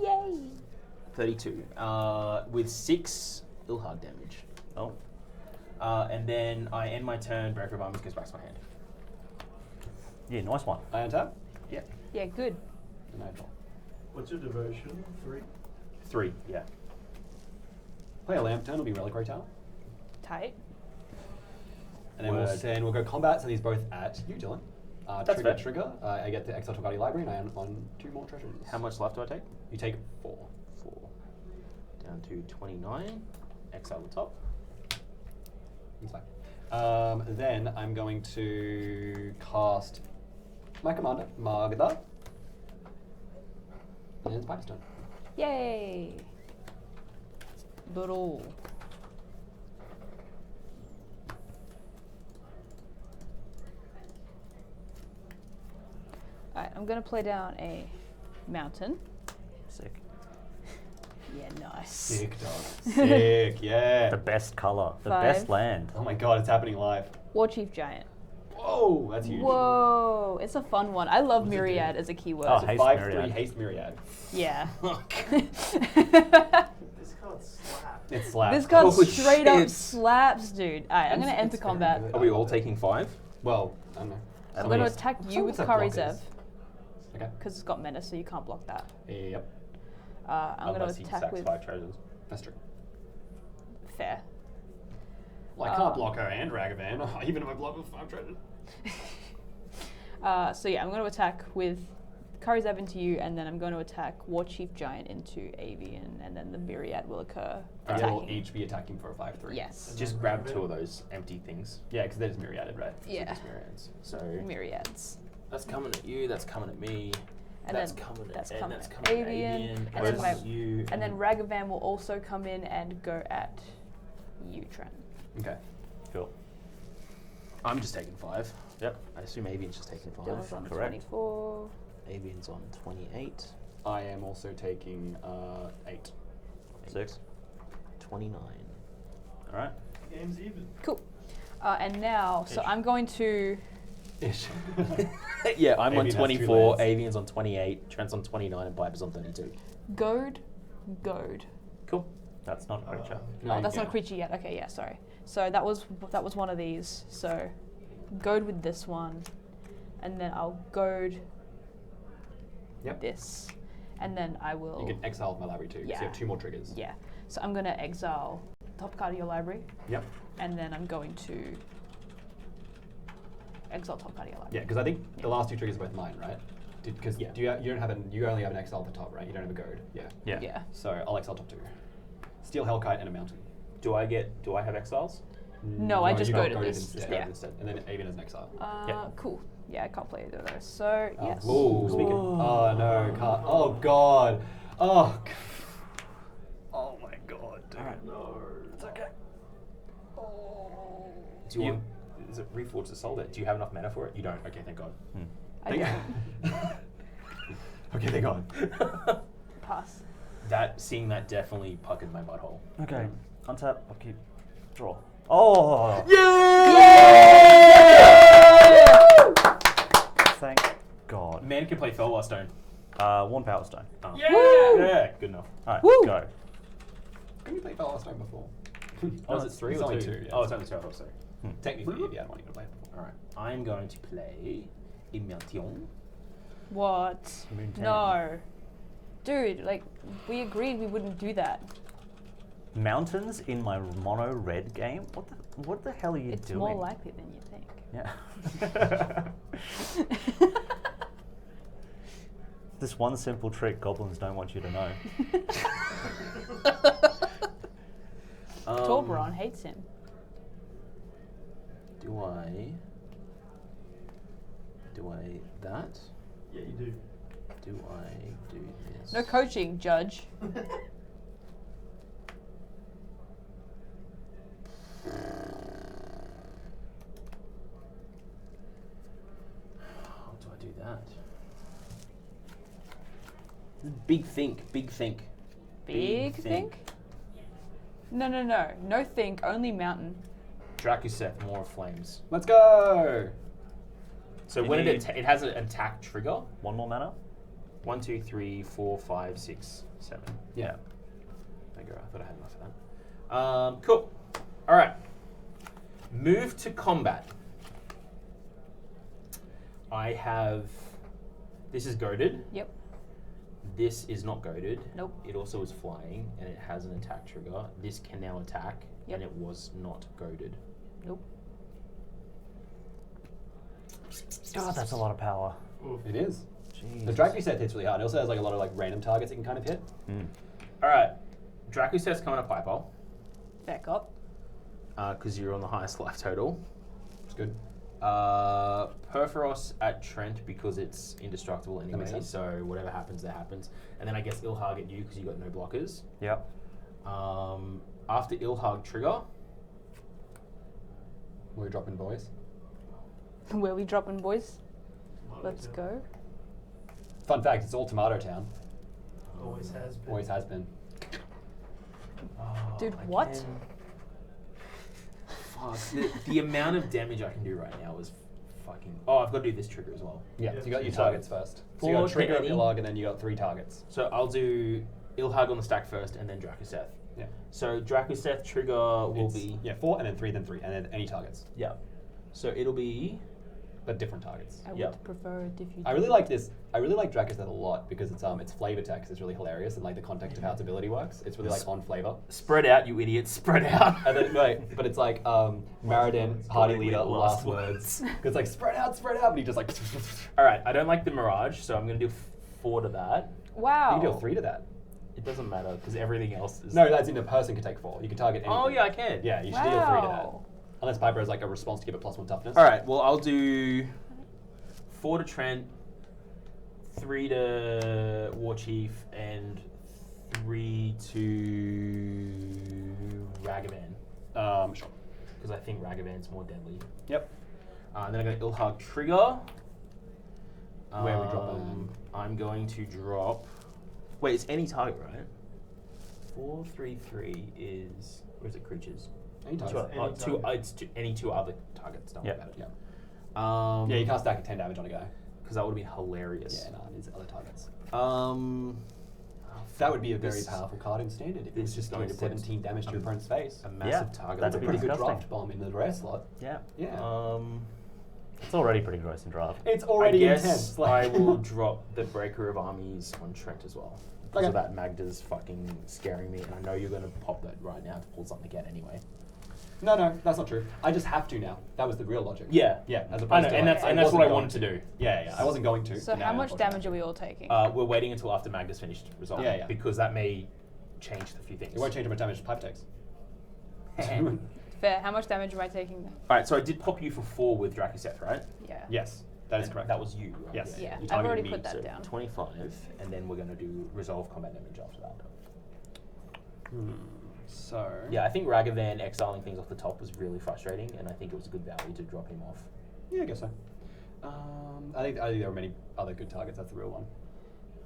Yay! 32. With 6 Ilharg damage. Oh. And then I end my turn. Breaker of armies goes back to my hand. Yeah, nice one. I untap Yeah. Yeah, good. and I draw. What's your devotion? 3? 3. Yeah. Play a lamp turn, will be Reliquary Tower. Tight. And then Word. we'll go combat, so these both at you, Dylan. That's fair. Trigger. I get the Exile to Guardian Library, and I am on 2 more treasures. How much life do I take? You take 4. 4. Down to 29. Exile the top. It's fine. Then I'm going to cast my commander, Magda. And it's Piper's turn. Yay! Little. Alright, I'm gonna play down a mountain. Sick. Yeah, nice. Sick, dog. Sick, yeah. The best color. The 5. best land. Oh my god, it's happening live. War Chief Giant. Whoa, that's huge. Whoa, it's a fun one. I love What does it Myriad do? as a keyword. Oh, So Haste 5/3 Myriad. haste myriad. Yeah. This card slaps. It slaps. This card Holy straight up shit. slaps, dude. Alright, I'm gonna It's enter very combat. good. Are we all taking 5? Well, I don't know. At I'm going to least. attack What's you up with with Kari the Zev, blockers? Okay. because it's got menace, so you can't block that. Yep. I'm going Unless to he attack sacks with 5 treasures. That's true. fair. Well, I can't block her and Ragavan, even if I block with 5 treasures. So yeah, I'm going to attack with Kari Zev into you, and then I'm going to attack War Chief Giant into Avian, and then the Myriad will occur. We'll Attacking. each be attacking for a 5/3. Yes. Just grab 2 of those empty things. Yeah, because they're just myriaded, right? Yeah. Just myriads. So Myriads. that's coming at you. That's coming at me. And that's then coming that's at coming that's at coming at Avian, Avian. and And then then my- you. And then Ragavan will also come in and go at you, Trent. Okay. Cool. I'm just taking 5. Yep. I assume Avian's just taking 5. Dylan's on correct. 24. Avian's on 28. I am also taking 8. 6. 29. All right. Game's even. Cool. And now, so I'm going to. Ish. Yeah, I'm Avian on has 2 24. lands. Avian's on 28. Trent's on 29, and Piper's on 32. Goad. Cool. That's not a creature. No, Oh, you that's not a can't. creature yet. Okay, yeah, sorry. So that was one of these. So goad with this one, and then I'll goad Yep. this, and then I will. You can exile my library too, because Yeah. you have 2 more triggers. Yeah. So I'm gonna exile top card of your library, Yep. and then I'm going to exile top card of your library. Yeah, because I think the last 2 triggers are both mine, right? Because Yeah. you don't have you only have an exile at the top, right? You don't have a goad. Yeah. Yeah. Yeah. So I'll exile top 2. Steel Hellkite and a mountain. Do I have exiles? No, I just you goaded got this. Instead. Yeah. Instead. And then Avian as an exile. Yeah. Cool. Yeah, I can't play either of those. So yes. Ooh. Speaking. Oh no, can't. Oh god. Oh. Oh my god, dude. No. It's okay. Do you want? Is it Reforged the Soul? Do you have enough mana for it? You don't. Okay, thank God. I don't. Okay, they're gone. Pass. Seeing that definitely puckered my butthole. Okay. Untap. Upkeep. Draw. Oh! Thank God. Man can play Felwar Stone. 1 Power Stone. Oh. Woo! Yeah, good enough. All right. Woo! Go. Can you play Feldon Stone before? Oh, is it 3 it's or only 2? 2, yeah. Oh, it's only 2. Oh, sorry. Technically, if you had one, you could play it before. All right. I'm going to play Immersion. What? Moon Ten. No. Dude, like, we agreed we wouldn't do that. Mountains in my mono red game? What the hell are you It's doing? more likely than you think. Yeah. This one simple trick goblins don't want you to know. Torberon hates him. Do I that? Yeah, you do. Do I do this? No coaching, Judge. How do I do that? Big think. Big think? No. No think, only mountain. Dracuseth, more flames. Let's go! So You when need- it has an attack trigger. 1 more mana? 1, 2, 3, 4, 5, 6, 7. Yeah. There you go. I thought I had enough of that. Cool. All right. Move to combat. I have. This is goaded. Yep. This is not goaded. Nope. It also is flying, and it has an attack trigger. This can now attack, Yep. and it was not goaded. Nope. God, that's a lot of power. It is. Jeez. The Dracuseth hits really hard. It also has like a lot of like random targets it can kind of hit. All right. Dracuseth's coming up Piper, Back up. because you're on the highest life total. It's good. Perforos at Trent because it's indestructible makes anyway, sense. so whatever happens, that happens. And then I guess Ilharg at you because you got no blockers. Yep. After Ilharg trigger, We're dropping boys. Where we dropping, boys? Let's go. Fun fact, it's all Tomato Town. Always has been. Always has been. Dude, I what? can- Fuck, the amount of damage I can do right now is fucking. Oh, I've got to do this trigger as well. Yeah, Yeah. so you got your So, targets first. So you for got trigger of any- Ilharg and then you got 3 targets. So I'll do Ilharg on the stack first, and then Dracuseth. Yeah. So Dracuseth trigger will It's- be. Yeah, 4 and then 3, and then any targets. Yeah. So it'll be but different targets. I would Yep. prefer it if you. I really like this. I really like Draco's Death a lot because its flavor text is really hilarious and like the context of how its ability works. It's really like on flavor. Spread out, you idiots. Spread out. And then but it's like Maraden, party Probably leader, last last words. Because like spread out, and he just like. All right, I don't like the Mirage, so I'm going to do 4 to that. Wow. You can deal 3 to that. It doesn't matter because everything else is. No, that's in a person can take 4. You can target anything. Oh yeah, I can. Yeah, you should deal 3 to that. Wow. Unless Piper has like a response to give it +1 toughness. All right. Well, I'll do 4 to Trent, 3 to War Chief, and 3 to Ragavan. Sure. Because I think Ragavan's more deadly. Yep. Then I got Ilharg trigger. Where are we dropping? I'm going to drop. Wait, it's any target, right? 4, 3, 3 is. Or is it creatures? Any Two, target. it's any 2 other targets. Don't worry Yeah. about it. Yeah. Yeah, you can't stack 10 damage on a guy. Because that would be hilarious. Yeah, no, it needs other targets. That That would be a very This- powerful card in standard if it was this just is going to going to put 17 damage to your opponent's face. a massive Yeah, target. that's That's a pretty pretty good disgusting. draft bomb in the rare slot. Yeah. Yeah. It's already pretty gross in draft. It's I already guess intense. I will drop the Breaker of Armies on Trent as well. Because Okay. of that Magda's fucking scaring me, and I know you're going to pop that right now to pull something again anyway. No, that's not true. I just have to now. That was the real logic. Yeah. Yeah, as opposed I know, to and like, that's I and that's what I wasn't wanted to going do. Yeah, I wasn't going to. So but how now much I'm damage are we all taking? We're waiting until after Magda's finished resolving. Yeah, yeah. Because that may change a few things. It won't change how much damage Pipe takes. Fair. How much damage am I taking then? Alright, so I did pop you for 4 with Dracoseth, right? Yeah. Yes, that is And correct. That was you, right? Yes. Yeah. You I've targeted already me, put that So down. 25, and then we're going to do resolve combat damage after that. So Yeah, I think Ragavan exiling things off the top was really frustrating, and I think it was a good value to drop him off. Yeah, I guess so. I think there were many other good targets. That's the real one.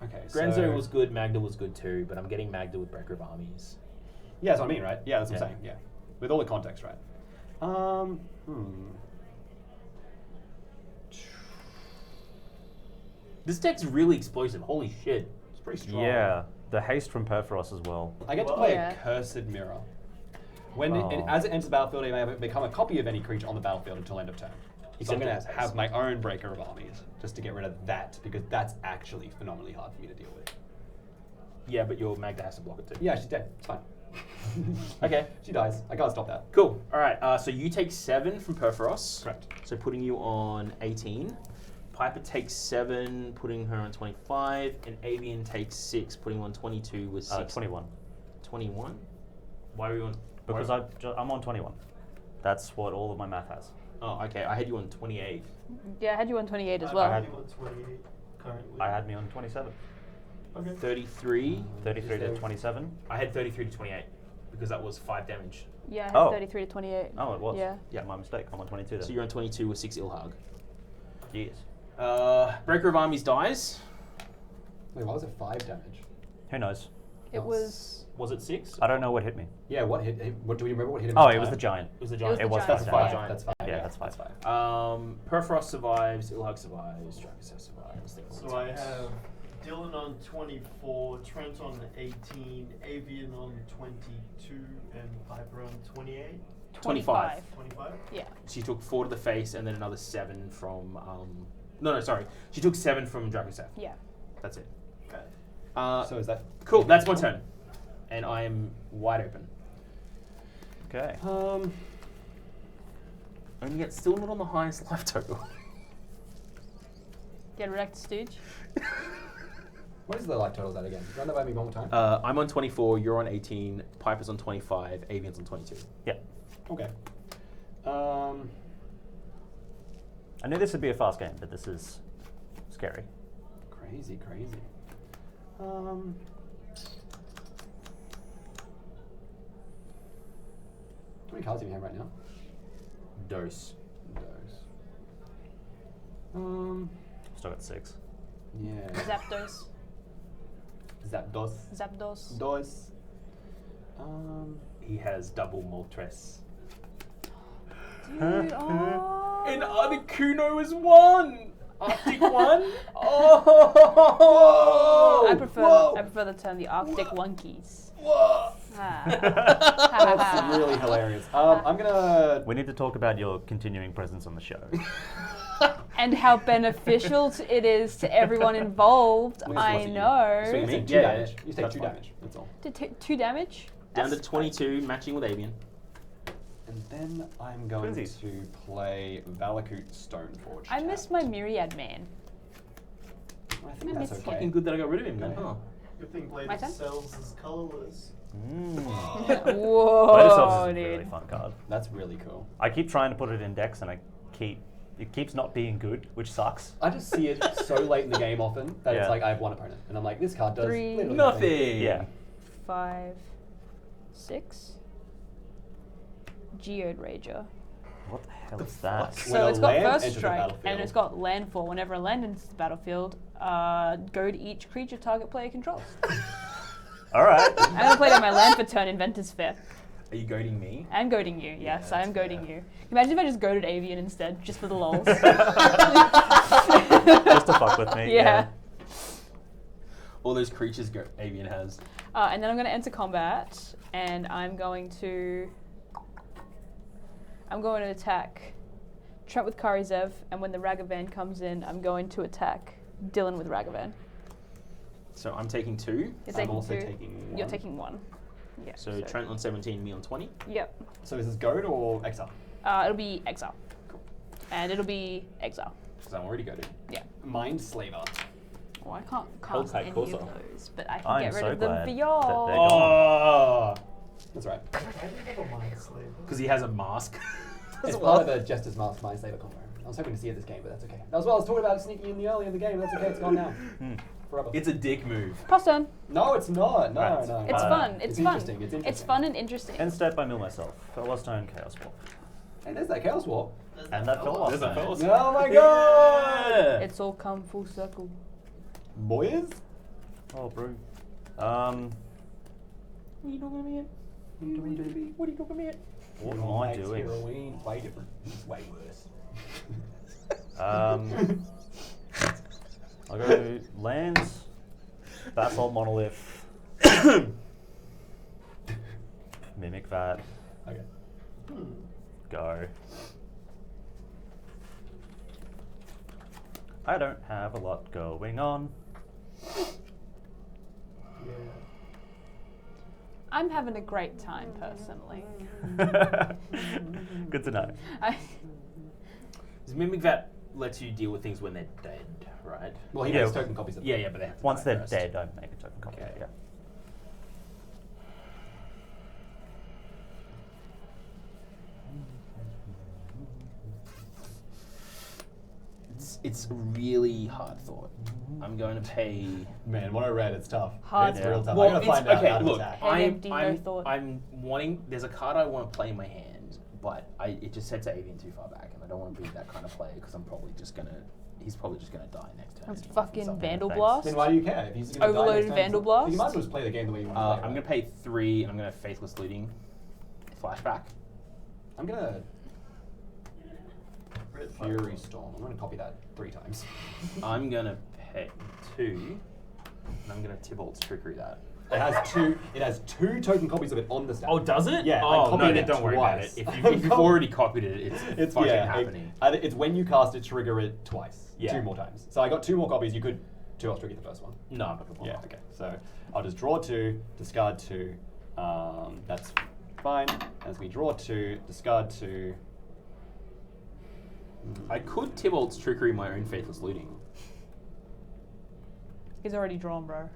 Okay. Grenzo so was good, Magda was good too, but I'm getting Magda with Breaker of Armies. Yeah, that's what I mean, right? Yeah, that's what Yeah. I'm saying. Yeah, with all the context, right? This deck's really explosive, holy shit. It's pretty strong. Yeah, the haste from Perforos as well. I get to play Yeah. a Cursed Mirror. When Oh. as it enters the battlefield, it may become a copy of any creature on the battlefield until end of turn. So I'm Except it going has to haste. have my own Breaker of Armies just to get rid of that because that's actually phenomenally hard for me to deal with. Yeah, but your Magda has to block it too. Yeah, she's dead. It's fine. Okay, She dies. I can't stop that. cool. Alright, so you take 7 from Perforos. Correct. So putting you on 18. Piper takes 7, putting her on 25. And Avian takes 6, putting her on 22 with 6. 21. 21? Why are you on... Because why- I'm on 21. That's what all of my math has. Oh, okay. I had you on 28. Yeah, I had you on 28 as I well. have you on 28 currently. I had me on 27. Okay. 33. 33 to 27. I had 33 to 28 because that was 5 damage. Yeah, I had Oh. 33 to 28. Oh, it was. Yeah. Yeah, my mistake. I'm on 22 then. So you're on 22 with 6 Ilharg. Yes. Breaker of Armies dies. Wait, why was it 5 damage? Who knows? It was. Was it 6? I don't know what hit me. Yeah, what hit? What do we remember? What hit him? Oh, at it was the time? giant. It was the It giant. was the It was giant. That's the five. giant. That's 5. Yeah, that's 5. Perforos survives, Ilharg survives, Dracoseth survives. So I have Dylan on 24, Trent on 18, Avian on 22, and Piper on 28. 25. 25? Yeah. She took 4 to the face and then another 7 from... No, sorry. She took 7 from Dracoseth. Yeah. That's it. Okay. So is that Cool, that's my turn. And I am wide open. Okay. And yet still not on the highest life total. Get wrecked, Stooge. What is the life total of that again? Run that by me one more time. I'm on 24, you're on 18, Piper's on 25, Avian's on 22. Yeah. Okay. I knew this would be a fast game, but this is scary. Crazy. How many cards do you have right now? Dose. Still got 6. Yeah. Zapdos. Zapdos. Zapdos. Dos. He has double Moltres. Dude, oh. And Articuno is 1! Arctic 1? Oh! I prefer the term the Arctic Wonkies. Whoa! That's really hilarious. I'm gonna. We need to talk about your continuing presence on the show. and how beneficial it is to everyone involved. I know. So you take 2 Yeah, damage. You take that's 2 fine. damage. That's all. Did 2 damage? Down to That's 22, matching with Avian. And then I'm going Twinsies. to play Valakut Stoneforge. I miss my Myriad Man. I think I that's miss okay. Fucking good that I got rid of him then, Okay. huh? Good thing My Blade turn? Cells is colorless. Whoa, Blade of Cells is a dude. really fun card. That's really cool. I keep trying to put it in decks and it keeps not being good, which sucks. I just see it so late in the game often that Yeah. it's like I have one opponent. And I'm like, this card does 3. literally Nothing. Yeah. 5, 6. Geode Rager. What the hell is that? When So a it's got land first enters the strike, and battlefield- it's got landfall. Whenever a land enters the battlefield, goad each creature target player controls. All right. I'm gonna play down my land for turn. Inventor's Fair. Are you goading me? I'm goading you. Yes, I am that's goading fair. you. Imagine if I just goaded Avian instead, just for the lols. Just to fuck with me. Yeah. All those creatures Avian has. And then I'm gonna enter combat, and I'm going to attack Trent with Karizev, and when the Ragavan comes in, I'm going to attack Dylan with Ragavan. So I'm taking 2. You're I'm taking also 2. taking 1. You're taking 1. Yeah. So Trent on 17, me on 20. Yep. So is this goad or exile? It'll be exile. Cool. And it'll be exile. Because I'm already goaded. Yeah. Mind Slaver. Oh, I can't cast Hellkite any Corsair. of those, but I can I'm get rid so of them glad for that y'all. they're Oh, That's right. I didn't have a Mind Slaver. because he has a mask. It's part of the Jester's Mask Mind Slaver combo. I was hoping to see it this game, but that's okay. That was what I was talking about sneaking in the early in the game. That's okay. It's gone now. Forever. It's a dick move. Pass turn. No, it's not. No, Right. no. It's no. fun. It's fun. Interesting. It's interesting. It's fun and interesting. Instead, I mill myself. Felstone Chaos Warp. Hey, there's that Chaos Warp. And that fell off. There's a fellow. Oh my god! It's all come full circle. Boys? Oh, brew. What are you doing at me? What are you doing at me? What Your am I mate's doing? Heroine, way different. Way worse. I'll go lands, Basalt Monolith, Mimic that, Okay. go. I don't have a lot going on. Yeah. I'm having a great time personally. Good to know. Because Mimic Vat lets you deal with things when they're dead, right? Well, he Yeah. makes token copies of them. Yeah, but they have to Once die they're first. dead, I make a token copy. Okay. Yeah. It's really hard thought. I'm going to pay. Man, what I read, it's tough. Hard. It's real tough. Well, I'm gonna it's, find out okay, how to look, attack. Head empty, no thought. I'm wanting. There's a card I want to play in my hand, but it just sets Avian too far back, and I don't want to be that kind of player because I'm probably just gonna. He's probably just gonna die next turn. That's from fucking something. Vandal thanks. Blast. Then why do you care? If he's gonna die Overloaded next turn, Vandal You Blast? might as well just play the game the way you want to play I'm it. gonna pay 3, and I'm gonna Faithless Looting, flashback. I'm gonna Red Fury Fireball. Storm. I'm gonna copy that 3 times. I'm gonna pay 2, and I'm gonna Tybalt's Trickery that. It has two token copies of it on the stack. Oh, does it? Yeah, I Oh, copied no, it then don't worry about twice. it. If you've already copied it, it's fucking yeah, happening. It's when you cast it, trigger it twice. Yeah. 2 more times. So I got 2 more copies. You could 2 off trigger the first one. No, I'm not gonna Yeah, okay. So I'll just draw 2, discard 2. That's fine. As we draw 2, discard 2. I could Tybalt's Trickery my own Faithless Looting. He's already drawn, bro.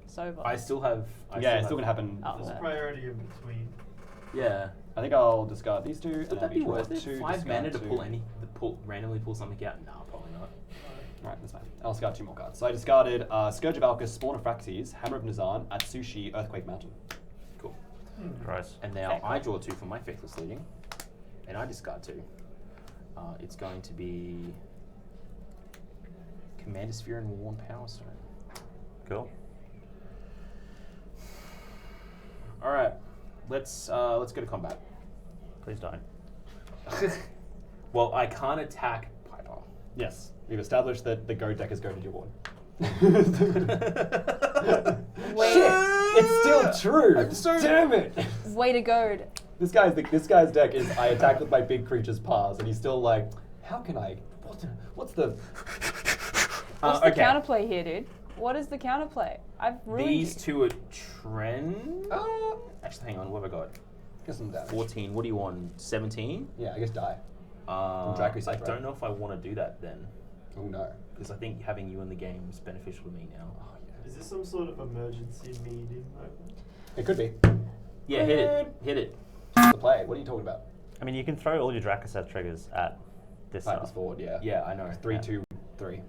It's over. I still have. Yeah, it's still gonna happen. Oh, There's no. priority in between. Yeah. I think I'll discard these 2. Would and that then be draw worth it? 2, 5 discard mana to 2. randomly pull something out? No, probably not. Right, that's fine. I'll discard 2 more cards. So I discarded Scourge of Alcus, Spawn of Phraxes, Hammer of Nazan, Atsushi, Earthquake Mountain. Cool. Gross. And now Okay, cool. I draw 2 for my Faithless Looting, and I discard 2. It's going to be Commander Sphere and Worn Power Stone. Cool. All right, let's go to combat. Please don't. Well, I can't attack Piper. Yes, we've established that the Goat deck is going to your board. Shit! It's still true. I'm sorry. Damn it! Way to go. This guy's deck is I attack with my big creature's paws, and he's still like, how can I What's the? What's the counterplay here, dude? What is the counterplay? I've ruined These you. two are Trent. Actually, hang on. What have I got? Get some damage. 14. What do you want? 17? Yeah, I guess die. I Draco's right? don't know if I want to do that then, Oh no. because I think having you in the game is beneficial to me now. Oh, yeah. Is this some sort of emergency meeting moment? It could be. Yeah, hit it. Hit it. What's the play? What are you talking about? I mean, you can throw all your Dracoset triggers at this Pipers stuff. forward, yeah. Yeah, I know. 3, Yeah. 2, 3.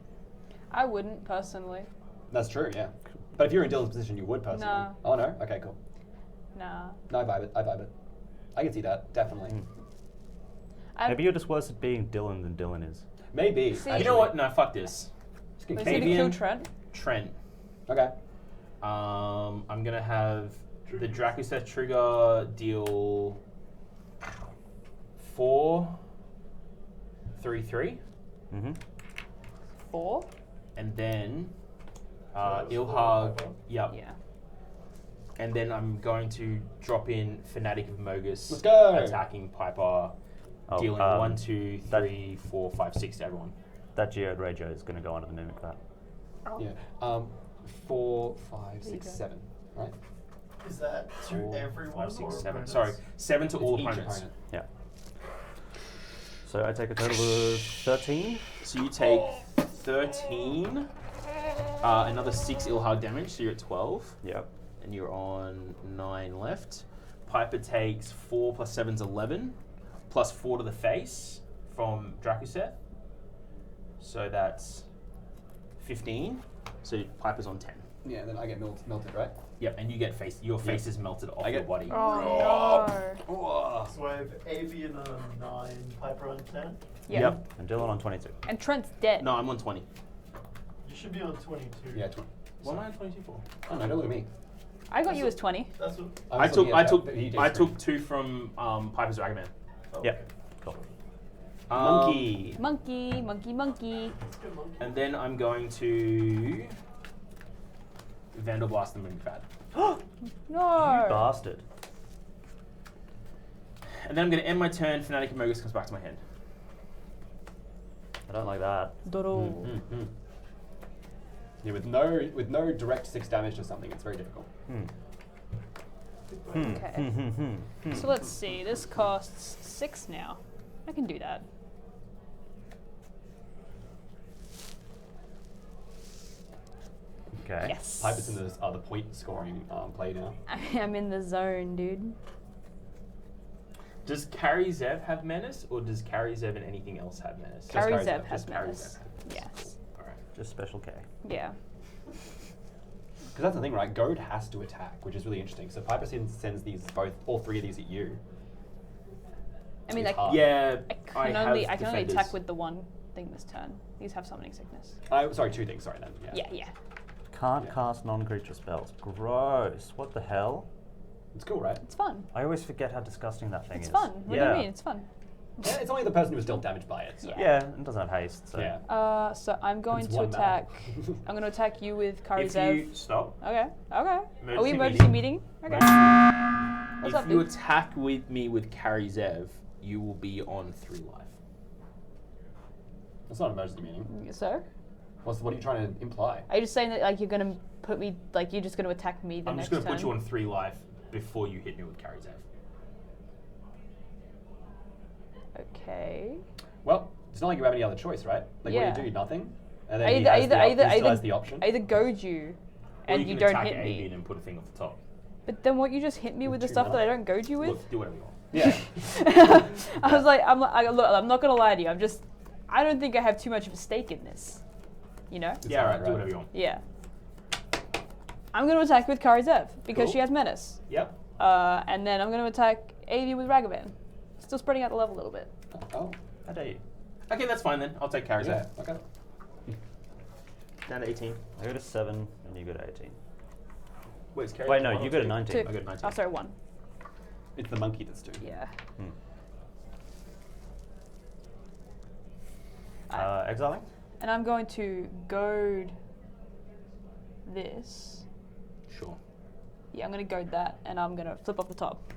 I wouldn't personally. That's true, yeah. But if you're in Dylan's position, you would personally. Nah. Oh no? Okay, cool. Nah. No, I vibe it. I can see that, definitely. Maybe you're just worse at being Dylan than Dylan is. Maybe. See- You know what? No, fuck this. Just get Was he to Avian- kill Trent? Trent. Okay. I'm gonna have the Dracoset trigger deal 4, 3, 3, Mm-hmm. 4? and then So that's Ilharg. 4, Yep. Yeah. And then I'm going to drop in Fanatic of Mogus. Let's go. Attacking Piper, Oh, dealing 1, 2, that- 3, 4, 5, 6 to everyone. That Geode Rager is going to go on to mimic that. Oh. Yeah. 4, 5, There you 6, go. 7. Right? Is that to 4, everyone 5, 6, or 7. opponents? Sorry, 7 to all It's each opponents. opponent. Yeah. So I take a total of 13. So you take 13, another 6 Ilharg damage, so you're at 12. Yep. And you're on 9 left. Piper takes 4 plus 7's 11, plus 4 to the face from Dracoset. So that's 15. So Piper's on 10. Yeah, then I get melted, right? Yep, and you get your face is melted off I your get- body. Oh no. Whoa. So I have Avian on 9, Piper on 10. Yeah. Yep. And Dylan on 22. And Trent's dead. No, I'm on 20. You should be on 22. Yeah, 20. What am I on 22 for? Oh no, don't look at me. I got you as 20. That's what. I was took looking I at took that Peejay I screen. took 2 from Piper's Dragon Man. Oh, Yep. Cool. Monkey. Monkey, monkey, monkey. Let's go monkey. And then I'm going to Vandal Blast the Moonfat. No. You bastard. And then I'm going to end my turn. Fanatic of Mogus comes back to my hand. I don't like that. Dodo. Mm. Yeah, with no direct 6 damage to something, it's very difficult. Okay. So let's see. This costs 6 now. I can do that. Okay. Yes. Piper's in this other point scoring play now. I'm in the zone, dude. Does Carry Zev have Menace, or does Carry Zev and anything else have Menace? Carry Carry Zev Zev, has just Carry menace. Zev. Yes. Alright. Just special K. Yeah. Because that's the thing, right? Goad has to attack, which is really interesting. So Piper sends these all 3 of these at you. I mean, It's I, hard. Yeah, I can only defenders. attack with the one thing this turn. These have summoning sickness. Sorry, 2 things. Sorry, then. Yeah. Can't Yeah. cast non-creature spells. Gross. What the hell? It's cool, right? It's fun. I always forget how disgusting that thing It's is. fun. What yeah. do you mean? It's fun. Yeah, it's only the person who was dealt damage by it. So. Yeah. Yeah, it doesn't have haste. So. Yeah. So I'm going It's to one mana. attack. I'm going to attack you with If Karizev. you stop, Okay. Are we Emergency emergency meeting? Okay. What's if up, you dude? attack with me with Carry Zev, you will be on 3 life. It's not an emergency meeting. Sir? What are you trying to imply? Are you just saying that like you're gonna put me like you're just gonna attack me the I'm next just going to turn? put you on 3 life before you hit me with Carry Zev. Okay. Well, it's not like you have any other choice, right? Like, Yeah. what do you do? Nothing? And I then he either has the option. I either goad you, Or and you you can don't attack hit Avian me. and put a thing off the top. But then what you just hit me with the 2 stuff that I mana. don't goad you with? Look, do whatever you want. Yeah. I was like, look, I'm not gonna lie to you. I don't think I have too much of a stake in this. You know? Yeah, all alright, do right. whatever you want. Yeah. I'm gonna attack with Karizev because Cool. she has menace. Yep. And then I'm gonna attack Avian with Ragavan. Still spreading out the level a little bit. Oh. How dare you? Okay, that's fine then. I'll take Carry Yeah. Zev. Okay. Down to 18. I go to 7 and you go to 18. Wait, is Carry Wait, Zev no, one you or go to 2? 19. I go to 19. Oh, sorry, 1. It's the monkey that's 2. Yeah. Exiling? And I'm going to goad this. Sure. Yeah, I'm gonna goad that, and I'm gonna flip off the top.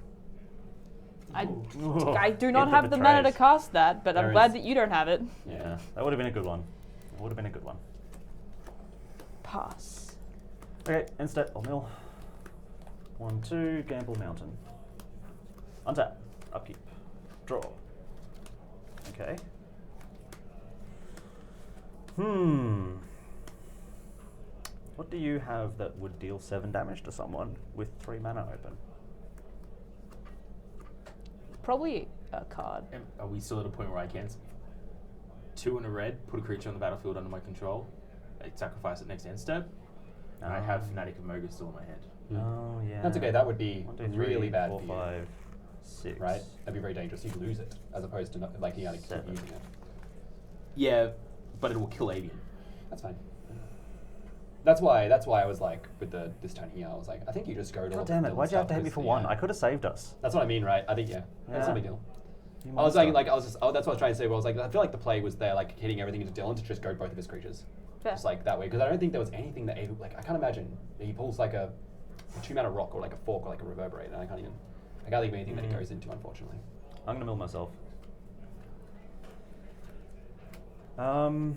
I Ooh, do not hit the have the mana to betrays. cast that, but I'm There glad is- that you don't have it. Yeah, that would have been a good one. That would have been a good one. Pass. Okay, instead, I'll mill. 1, 2, gamble mountain. Untap, upkeep, draw. Okay. What do you have that would deal 7 damage to someone with 3 mana open? Probably a card. Are we still at a point where I can 2 in a red, put a creature on the battlefield under my control, I sacrifice it next end step, and I have Fanatic of Moga still in my hand. Oh, yeah. That's okay. That would be 1, 2, 3, really bad 4, for you, 5, 6. right? That'd be very dangerous. You'd lose it, as opposed to not, like you gotta keep 7. using it. Yeah, but it will kill Avian. That's fine. That's why I was like, with this turn here, I was like, I think you just go to. God damn it, why'd you have to hit me for 1? I could have saved us. That's what I mean, right? I think that's not a big deal. You I was monster. that's what I was trying to say. Where I was like, I feel like the play was there, like hitting everything into Dylan to just go both of his creatures, Fair. just like that way. Because I don't think there was anything that Abe, like I can't imagine that he pulls like a 2-mana rock or like a fork or like a reverberate, and I can't think of anything that he goes into, unfortunately. I'm gonna mill myself. God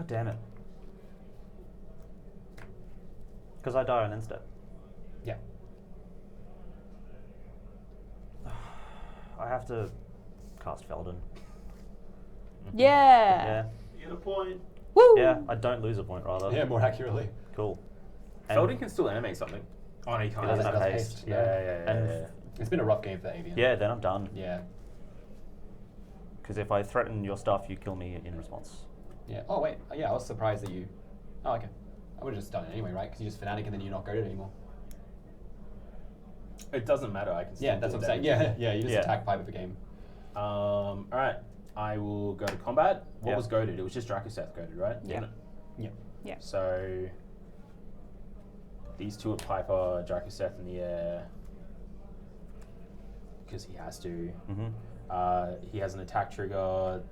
damn it. Because I die on end step. Yeah. I have to cast Feldon. Yeah. Yeah. You get a point. Woo. Yeah, I don't lose a point rather. Yeah, more accurately. Cool. And Feldon can still animate something. Oh no, he can't. He doesn't That's have haste, haste. Yeah, yeah. And It's been a rough game for Avian. yeah, then I'm done. Yeah. Because if I threaten your stuff, you kill me in response. Yeah. Oh wait. Yeah, I was surprised that you. Oh okay. I would have just done it anyway, right? Because you just fanatic and then you're not goaded anymore. It doesn't matter. I can. Still Yeah, that's do what I'm saying. damage. Yeah, yeah. You just Yeah. attack pipe of a game. All right. I will go to combat. What Yeah. was goaded? It was just Dracoseth goaded, right? Yeah. Wasn't it? Yeah. Yeah. So these 2 at Piper, Dracoseth in the air because he has to. Mm-hmm. He has an attack trigger.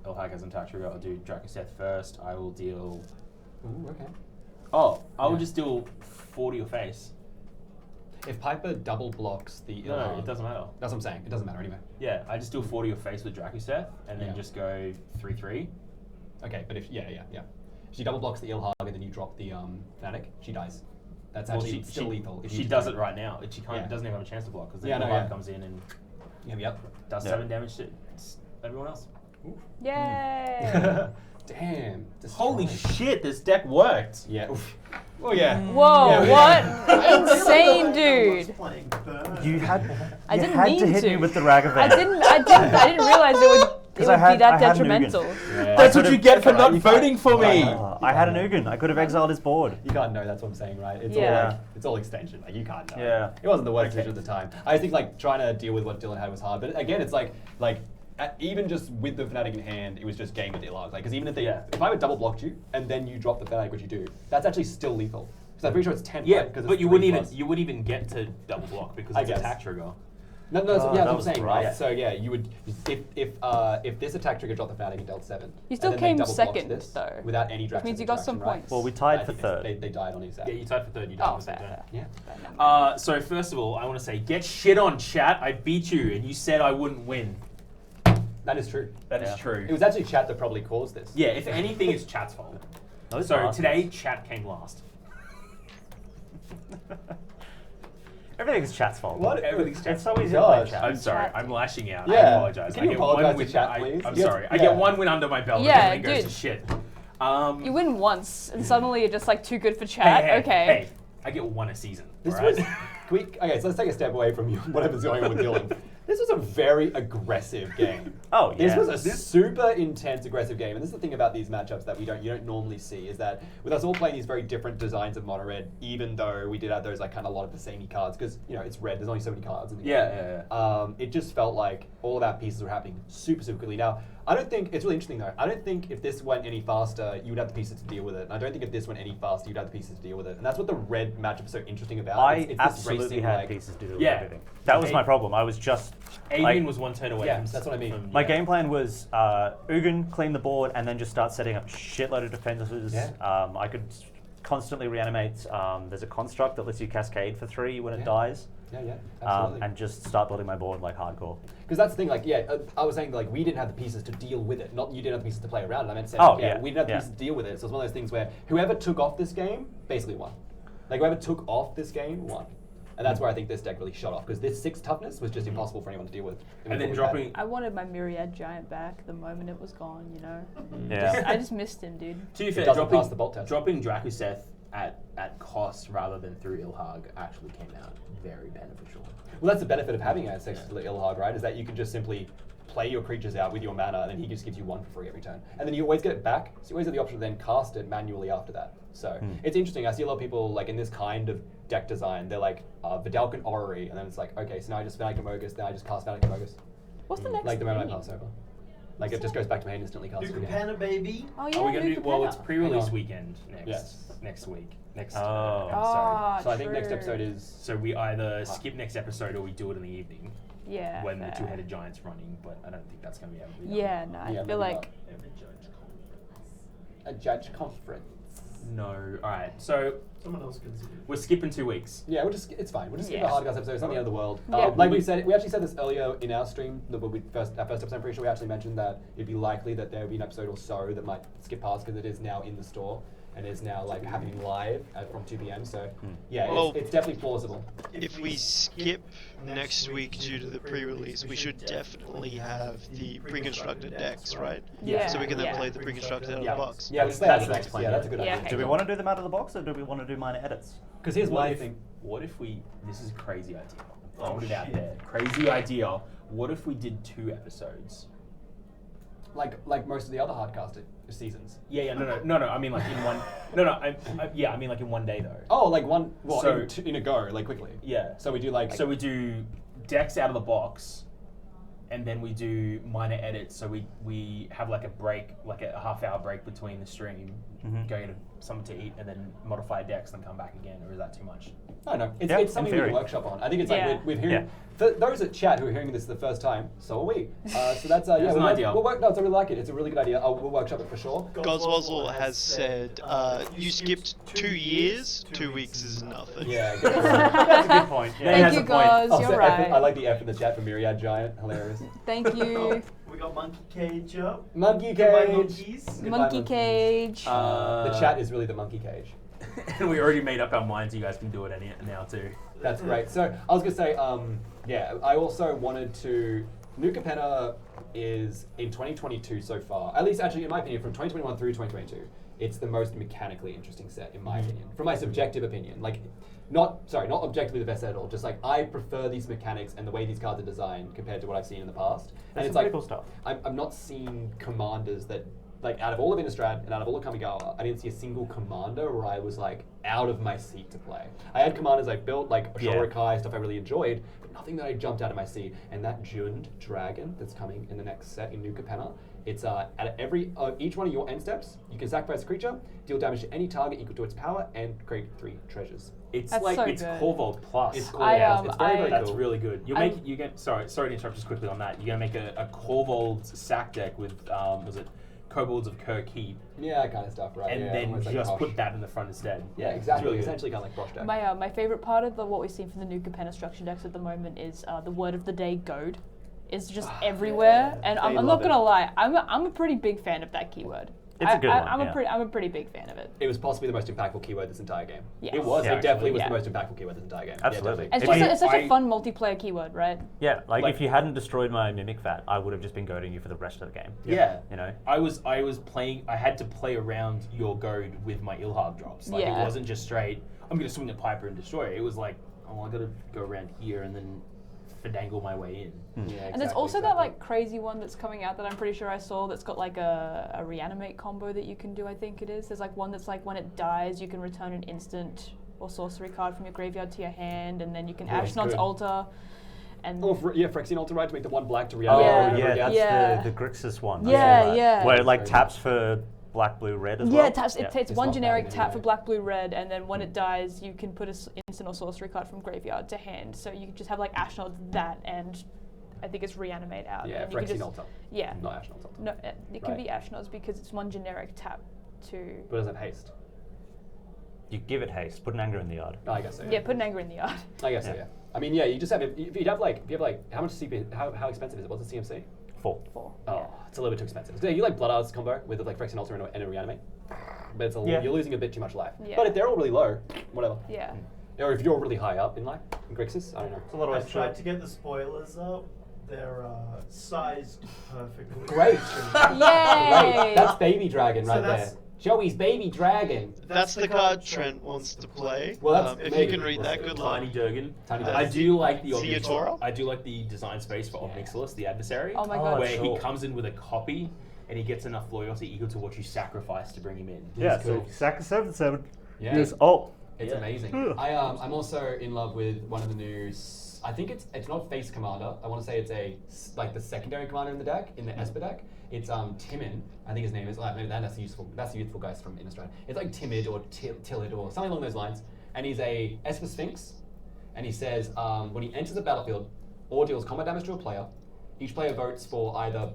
Ilharg has an attack trigger. I'll do Dracoseth first. I will deal. Ooh, okay. Oh, I will Yeah. just deal 4 to your face. If Piper double blocks the No, Ilharg, it doesn't matter. That's what I'm saying. It doesn't matter anyway. Yeah, I just deal 4 to your face with Dracoseth and then Yeah. just go 3/3. Okay, but if if she double blocks the Ilharg and then you drop the fanatic, she dies. That's Well, actually still lethal. If you She just does don't- it right now. She can't, Yeah. doesn't even have a chance to block because the Yeah, no, Ilharg yeah. comes in and Yep. does Yeah. 7 damage to everyone else. Yay. Damn. Holy destroyed. shit, this deck worked. Yeah. Oof. Oh yeah. Whoa, Yeah, what? Insane, dude. Playing third. You had. I you didn't had mean to hit to. me with the Ragavan. I didn't realize it would be 'Cause I had that an Ugin. detrimental. Yeah. That's I what you could've- get for Alright, not you can't- voting for me. I had an Ugin. I could have exiled his board. You can't know. That's what I'm saying, right? It's all Yeah. like, it's all extension. Like you can't know. Yeah. It wasn't the worst Okay. decision at the time. I think like trying to deal with what Dylan had was hard. But again, it's like even just with the Fnatic in hand, it was just game with Ilharg. Like because even if I would double blocked you and then you drop the Fnatic, which you do, that's actually still lethal. Because I'm pretty sure it's 10. Yeah, right? 'Cause but it's you 3 wouldn't plus. even get to double block because I it's guess. attack trigger. No, Oh, that's that what I'm was saying, right. right? So yeah, you would if this attack trigger dropped the Fnatic and dealt 7. You still and then they came double blocked second, this though. without any Which means you got some interaction, right? points. Well, we tied I for think third. They died on his Yeah, you tied for 3rd. You died Oh, on the same fair, turn. fair. Yeah. So first of all, I want to say, get shit on, chat. I beat you, and you said I wouldn't win. That is true. That is Yeah. true. It was actually chat that probably caused this. Yeah, if anything, it's chat's fault. Those So bastards. today, chat came last. Everything's chat's fault. What? Everything's It's chat's so fault. easy to play Gosh. chat. I'm sorry. Chat. I'm lashing out. I Yeah. apologize. Can you I get apologize one to win. chat, please? I'm Yes, sorry. I yeah. get one win under my belt. Yeah, and everything goes dude. to shit. You win once, and suddenly you're just like too good for Hey, chat. hey, okay. Hey, I get one a season. This alright? was quick. Okay, so let's take a step away from you, whatever's going on with Dylan. This was a very aggressive game. Oh, This yeah. was a super intense, aggressive game, and this is the thing about these matchups that you don't normally see is that with us all playing these very different designs of mono red, even though we did have those like kind of a lot of the samey cards because it's red. There's only so many cards in the game. Yeah. It just felt like all of our pieces were happening super quickly. Now, I don't think it's really interesting though. I don't think if this went any faster, you would have the pieces to deal with it. And I don't think if this went any faster, you'd have the pieces to deal with it. And that's what the red matchup is so interesting about. I It's this absolutely racing, had like- pieces to do with Yeah. everything. That was Hey. my problem. I was just. Avian like, was one turn away. Yeah, from that's what I mean. from- My yeah. game plan was Ugin, clean the board, and then just start setting up shitload of defenses. Yeah. I could constantly reanimate. There's a construct that lets you cascade for 3 when it Yeah. dies. Yeah, absolutely. and just start building my board like hardcore. Because that's the thing, like, I was saying, like, we didn't have the pieces to deal with it. Not you didn't have the pieces to play around it. I meant to say, we didn't have the pieces to deal with it. So it's one of those things where whoever took off this game basically won. Like, whoever took off this game won. And that's where I think this deck really shot off, because this 6 toughness was just impossible for anyone to deal with. And then dropping... I wanted my Myriad Giant back the moment it was gone, you know? Yeah. I just missed him, dude. To be fair, pass the bolt test. dropping Drakuseth at cost rather than through Ilharg actually came out very beneficial. Well, that's the benefit of having a next to Ilharg, right? Is that you can just simply play your creatures out with your mana, and then he just gives you 1 for free every turn. And then you always get it back, so you always have the option to then cast it manually after that. So it's interesting. I see a lot of people, like, in this kind of deck design, they're like, Vidalcan Orrery, and then it's like, okay, so now I just Fnatic Amogus, then I just cast Fnatic Amogus. What's the next Like the moment thing? I pass over. Like, it just goes back to my hand instantly cast again. Nuka-Penna, baby. Oh, yeah, Are we going to do... Well, it's Nuka-Penna. pre-release Hang on. weekend next week. Next episode. Ah, So I think next true. episode is... So we either skip next episode or we do it in the evening Yeah. when the fair. two-headed giant's running, but I don't think that's going to be able to be done. Yeah, no, I Yeah, feel maybe like... a judge conference. No. Alright, so Someone else can see it. we're skipping 2 weeks. Yeah, it's fine. We'll just skip Yeah. a Hardcast episode. It's not the end of the world. Yeah. Like we actually said this earlier in our stream. Our first episode, I'm pretty sure we actually mentioned that it'd be likely that there would be an episode or so that might skip past because it is now in the store and is now like happening live from 2 p.m. So yeah, Well, it's definitely plausible. If we skip next week due to the pre-release, we should definitely have the pre-constructed decks, right? Yeah. So we can then yeah. play the pre-constructed out of the box. Yeah, we stay That's out of the the next box. plan, Yeah, yeah. that's a good Yeah, idea. okay. Do we want to do them out of the box, or do we want to do minor edits? Because here's What my if- thing. What if we... This is a crazy idea. I'll put it out there. Crazy idea. What if we did 2 episodes? Like most of the other Hardcast seasons. Yeah, no. I mean, like in one. I mean, like in one day though. Oh, like one. Well, So- in a go, like quickly. Yeah. So we do like. So we do decks out of the box, and then we do minor edits. So we have like a break, like a half-hour break between the stream, go get something to eat, and then modify decks, and then come back again. Or is that too much? I don't know. It's, Yeah, it's in something we can theory. workshop on. I think it's Yeah. like we're hearing. Yeah. For those at chat who are hearing this the first time, so are we. So that's It's an we'll idea. We'll work. No, I really like it. It's a really good idea. We'll workshop it for sure. Goswazzle has said, you skipped 2 years, 2 weeks is enough. Yeah. Good. That's a good point. Yeah. Thank has you, a point. guys. Oh, You're so right. I like the F in the chat for Myriad Giant. Hilarious. Thank you. We got Monkey Cage up. Monkey Goodbye, cage. monkeys. Goodbye, Monkey monkeys. cage. The chat is really the monkey cage. We already made up our minds. You guys can do it now too. That's great. So I was gonna say, yeah, I also wanted to. Nuka-Penna is in 2022 so far. At least, actually, in my opinion, from 2021 through 2022, it's the most mechanically interesting set, in my opinion. From my subjective opinion, like, not objectively the best set at all. Just like I prefer these mechanics and the way these cards are designed compared to what I've seen in the past. That's it's some like pretty cool stuff. I'm not seeing commanders that. Like, out of all of Innistrad and out of all of Kamigawa, I didn't see a single commander where I was, like, out of my seat to play. I had commanders I built, like Shorikai, stuff I really enjoyed, but nothing that I jumped out of my seat. And that Jund Dragon that's coming in the next set in Nuka-Penna, it's at each one of your end steps, you can sacrifice a creature, deal damage to any target equal to its power, and create 3 treasures. It's That's like so it's good. Corvold plus. It's cool. I, It's very, very That's cool. really good. Sorry to interrupt just quickly on that. You're gonna make a Corvold sack deck with was it Kobolds of Kirk Heap, Yeah, that kind of stuff, right? and yeah, then almost like just Prosh. put that in the front instead. Yeah, It's exactly. really good. Essentially kind of like Prosh deck. My favorite part of what we've seen from the Nuka-Penna structure decks at the moment is the word of the day, goad. Is just everywhere, and I'm They not love gonna it. lie, I'm a pretty big fan of that keyword. It's a good one, I'm yeah. a pretty big fan of it. It was possibly the most impactful keyword this entire game. Yes. It was. Yeah. It definitely was Yeah. the most impactful keyword this entire game. Absolutely. Yeah, It's definitely. just it's such I- a fun multiplayer keyword, right? Yeah, like Like- if you hadn't destroyed my Mimic Vat, I would have just been goading you for the rest of the game. Yeah. You know? I was playing. I had to play around your goad with my Ilharg drops. Like Yeah. it wasn't just straight. I'm gonna swing the Piper and destroy it. It was like, oh, I gotta go around here and then finagle my way in. Yeah, And there's also that like crazy one that's coming out that I'm pretty sure I saw that's got like a reanimate combo that you can do. I think it is. There's like one that's like when it dies, you can return an instant or sorcery card from your graveyard to your hand, and then you can that's Ashnod's good. Altar. And Oh, Phyrexian Altar Ride to make the 1 black to Oh, reanimate. Yeah. over and over yeah, again. that's Yeah. the Grixis one. Yeah, I saw that. yeah. Where it like Very taps for black, blue, red as yeah, well. it taps. It takes It's one not generic bad tap anyway. for black, blue, red, and then when it dies, you can put an instant or sorcery card from graveyard to hand. So you can just have like Ashnod's that, and I think it's reanimate out. Yeah, and you can Phyrexian just, Altar. Yeah. Not Ashnod's Altar. No, it can Right. be Ashnod's because it's one generic tap to. But it doesn't have haste. You give it haste, put an anger in the yard. Oh, I guess so. Yeah, put an anger in the yard. I guess so, Yeah. yeah. I mean, yeah, you just have if you have like how much CP? How expensive is it? What's the CMC? 4. Oh, it's a little bit too expensive. So you like Blood Arts combo with like Phyrexian Ultra and a Reanimate, but it's you're losing a bit too much life. Yeah. But if they're all really low, whatever. Yeah. Or if you're really high up in life, in Grixis, I don't know. It's a lot of I extra. tried to get the spoilers up. They're sized perfectly. Great. Yay! That's Baby Dragon So right that's- there. Joey's Baby Dragon. That's the card Trent wants to play. Well, that's if you maybe. can read that, good luck. Tiny Durgan. Tiny I Durgan. do like the Theodora? I do like the design space for Omnixilus, the adversary. Oh my god. Where cool. he comes in with a copy and he gets enough loyalty equal to what you sacrifice to bring him in. Yeah, He's so cool. if you sack a 7/7, Yeah. just ult. It's Yeah. amazing. Ugh. I'm also in love with one of the new. I think it's not Face Commander. I want to say it's like the secondary commander in the deck, in the Esper deck. It's Timon. I think his name is. Maybe that's useful. That's the youthful guys from Innistrad. It's like Timid or Tillid or something along those lines. And he's a Esper Sphinx. And he says when he enters the battlefield or deals combat damage to a player, each player votes for either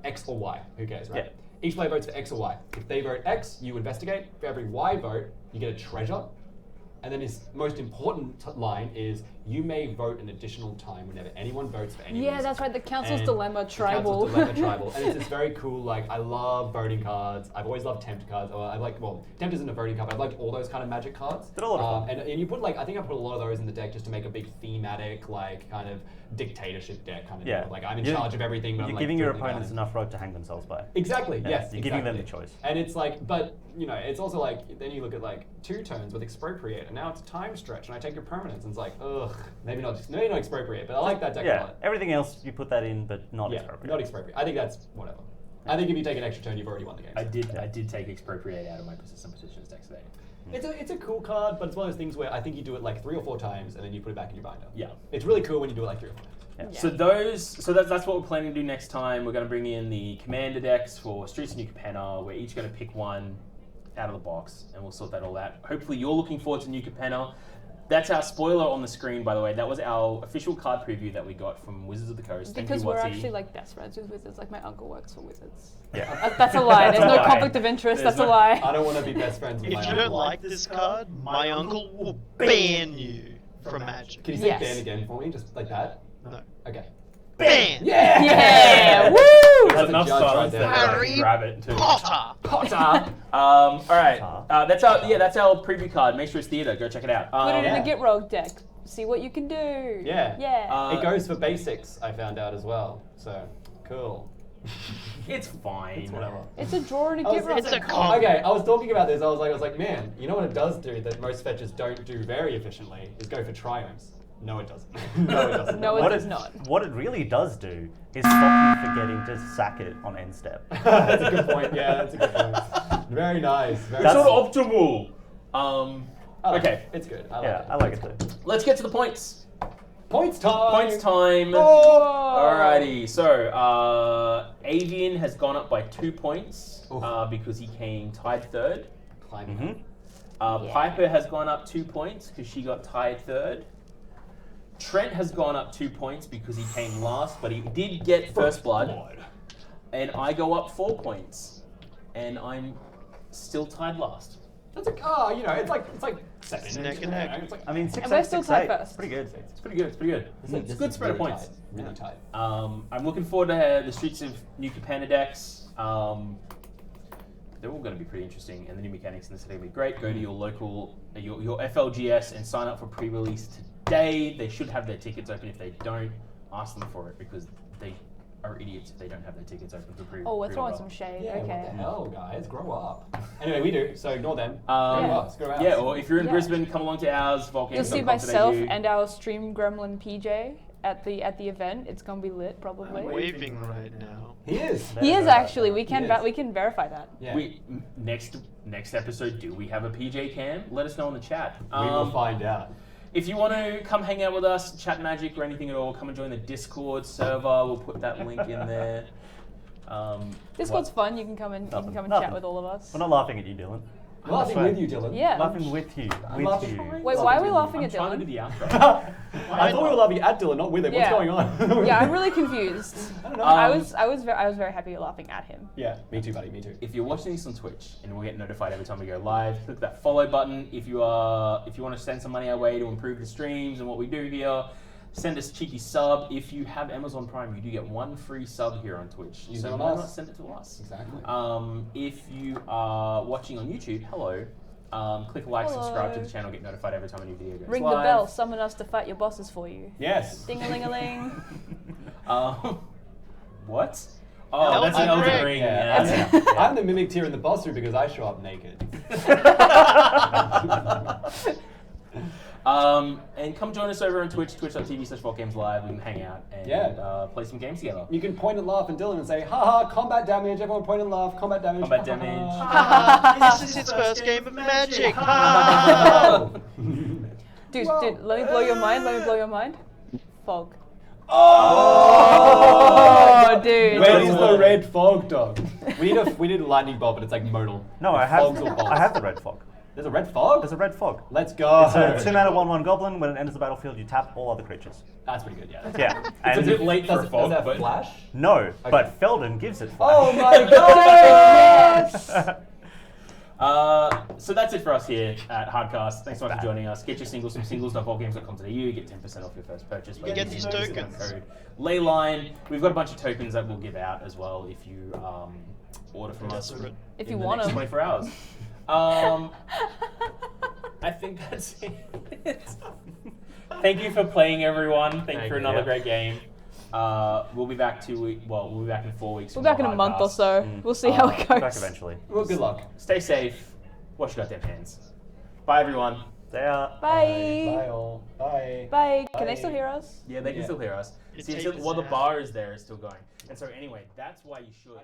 X or Y. Who cares, right? Yeah. Each player votes for X or Y. If they vote X, you investigate. For every Y vote, you get a treasure. And then his most important line is, you may vote an additional time whenever anyone votes for any Yeah, reason. that's right. The Council's And Dilemma the Tribal. Council's Dilemma Tribal. And it's this very cool, like, I love voting cards. I've always loved Tempt cards. Or I like, well, Tempt isn't a voting card, but I've liked all those kind of magic cards. They're a lot of fun. And you put, like, I think I put a lot of those in the deck just to make a big thematic, like, kind of dictatorship deck kind of Yeah. deal. Like, I'm in You're- charge of everything, but You're I'm, like, giving your dribbling opponents down. enough rope to hang themselves by. Exactly, Yeah, yes. you're giving them exactly. the choice. And it's like, but, you know, it's also like, then you look at like 2 turns with Expropriate, and now it's a time stretch, and I take your permanence, and it's like, ugh, maybe not Expropriate, but I like that deck a Yeah, lot. everything else you put that in, but not Yeah, expropriate. not Expropriate. I think that's whatever. I think if you take an extra turn, you've already won the game. I did take Expropriate out of my Persistent Petitions deck today. It's a cool card, but it's one of those things where I think you do it like 3 or 4 times, and then you put it back in your binder. Yeah. It's really cool when you do it like 3 or 4 times. Yeah. So that's what we're planning to do next time. We're going to bring in the commander decks for Streets of New Capenna. We're each going to pick one out of the box, and we'll sort that all out. Hopefully you're looking forward to New Capenna. That's our spoiler on the screen, by the way. That was our official card preview that we got from Wizards of the Coast. Thank Because you, we're Watsy. actually like best friends with wizards. Like my uncle works for wizards. Yeah. That's a lie. There's That's a no lie. conflict of interest. There's That's a no- lie. I don't want to be best friends with If my you uncle. don't like this card, my uncle will ban you from Magic. Can you say Yes. ban again for me, just like that? No. Okay. Ban! Yeah! Yeah! Woo! There's That's a enough judge right silence there. there that I Harry can grab it too. Potter! Potter. All right. Potter. That's our preview card. Make sure it's theater. Go check it out. Put it in yeah. a Git Rogue deck. See what you can do. Yeah. Yeah. It goes for basics, I found out as well. So, cool. It's fine. It's whatever. It's a draw and a I Git was- Rogue. It's a con. Okay, I was talking about this. I was like, man, you know what it does do that most fetches don't do very efficiently is go for triomes. No, it doesn't. No, it doesn't. No, it What does not. What it really does do is stop you forgetting to sack it on end step. That's a good point. Yeah, that's a good point. Very nice. Very It's nice. not optimal. I like Okay. it. It's good. I like Yeah, it. I like it too. Let's get to the points. Points time. Points time. Oh. Alrighty. So Avian has gone up by 2 points Oof. because he came tied third. Climbing. Mhm. Yeah. Piper has gone up 2 points because she got tied third. Trent has gone up 2 points because he came last, but he did get first blood. And I go up 4 points, and I'm still tied last. That's like, it's like seven. It's neck and neck. It's like, I mean, 6 And we're 8, still 6 tied 8. first. Pretty good. It's pretty good. It's pretty good. It's this a good is spread of really points. tight, really tight. I'm looking forward to the Streets of New Capenna decks. They're all going to be pretty interesting, and the new mechanics in this are going to be great. Go to your local, your FLGS, and sign up for pre-release today. They should have their tickets open. If they don't, ask them for it because they are idiots if they don't have their tickets open for pre-release. Oh, we're throwing some shade. Yeah, Okay. what the hell, guys? Grow up. Anyway, we do, so ignore them. Go to us, go to ours. Yeah, or if you're in Yeah. Brisbane, come along to ours. You'll see myself and our stream gremlin Peejay at the event. It's gonna be lit, probably. I'm waving right now. He is. He is actually. We can He is. we can verify that. Yeah. Next episode, do we have a PJ cam? Let us know in the chat. We will find out. If you want to come hang out with us, chat magic or anything at all, come and join the Discord server. We'll put that link in there. Discord's fun. You can come and Nothing. chat Nothing. with all of us. We're not laughing at you, Dylan. Laughing with you, Dylan. Yeah. Laughing with you. I'm With laughing. you. Wait, why are we laughing I'm at trying to Dylan? do the outro. I thought we were laughing at Dylan, not with him. Yeah. What's going on? Yeah, I'm really confused. I don't know. I was very happy you're laughing at him. Yeah, me too, buddy. Me too. If you're watching this on Twitch and we'll get notified every time we go live, click that follow button. If you want to send some money our way to improve the streams and what we do here, send us a cheeky sub. If you have Amazon Prime, you do get 1 free sub here on Twitch. Use So it on why us. not send it to us? Exactly. If you are watching on YouTube, hello. Click like, subscribe to the Hello. channel, get notified every time a new video goes Ring live. the bell, summon us to fight your bosses for you. Yes. Ding-a-ling-a-ling. What? Oh, that's an Elden Elden Ring. Ring. Yeah. Yeah. I'm the mimic tier in the boss room because I show up naked. And come join us over on Twitch, twitch.tv/VaultGamesLive. We can hang out and play some games together. You can point and laugh at Dylan and say, haha, combat damage. Everyone point and laugh, combat damage. Combat damage. This is his first game of Magic. Dude, let me blow your mind. Fog. Oh, dude. Where is the red fog, dog? We need a lightning bolt, but it's like modal. No, It I have fogs or bolts. I have the red fog. There's a red fog? There's a red fog. Let's go. It's a 2-mana 1/1 goblin. When it enters the battlefield, you tap all other creatures. That's pretty good, yeah. Yeah. It's a And bit late for Does a fog, that but flash? no, but Feldon gives it flash. Oh my god! Yes. So that's it for us here at Hardcast. Thanks so much for joining us. Get your singles from singles.vaultgames.com.au. Get 10% off your first purchase. You get these tokens. Code Leyline. We've got a bunch of tokens that we'll give out as well if you order from us Desperate. If in you the want next 'em. 24 hours. I think that's it. Thank you for playing, everyone. Thank you for another great game. We'll be back we'll be back in 4 weeks. We're for back in more a month or Hardcast. so. We'll see how it goes. Back eventually. Well, good luck. Stay safe. Wash your goddamn hands. Bye, everyone. They are. Bye. Bye all. Bye. Bye. Can they Bye. still hear us? Yeah, they can Yeah. still hear us. It See, takes the us bar is there, is still going. And so anyway, that's why you should.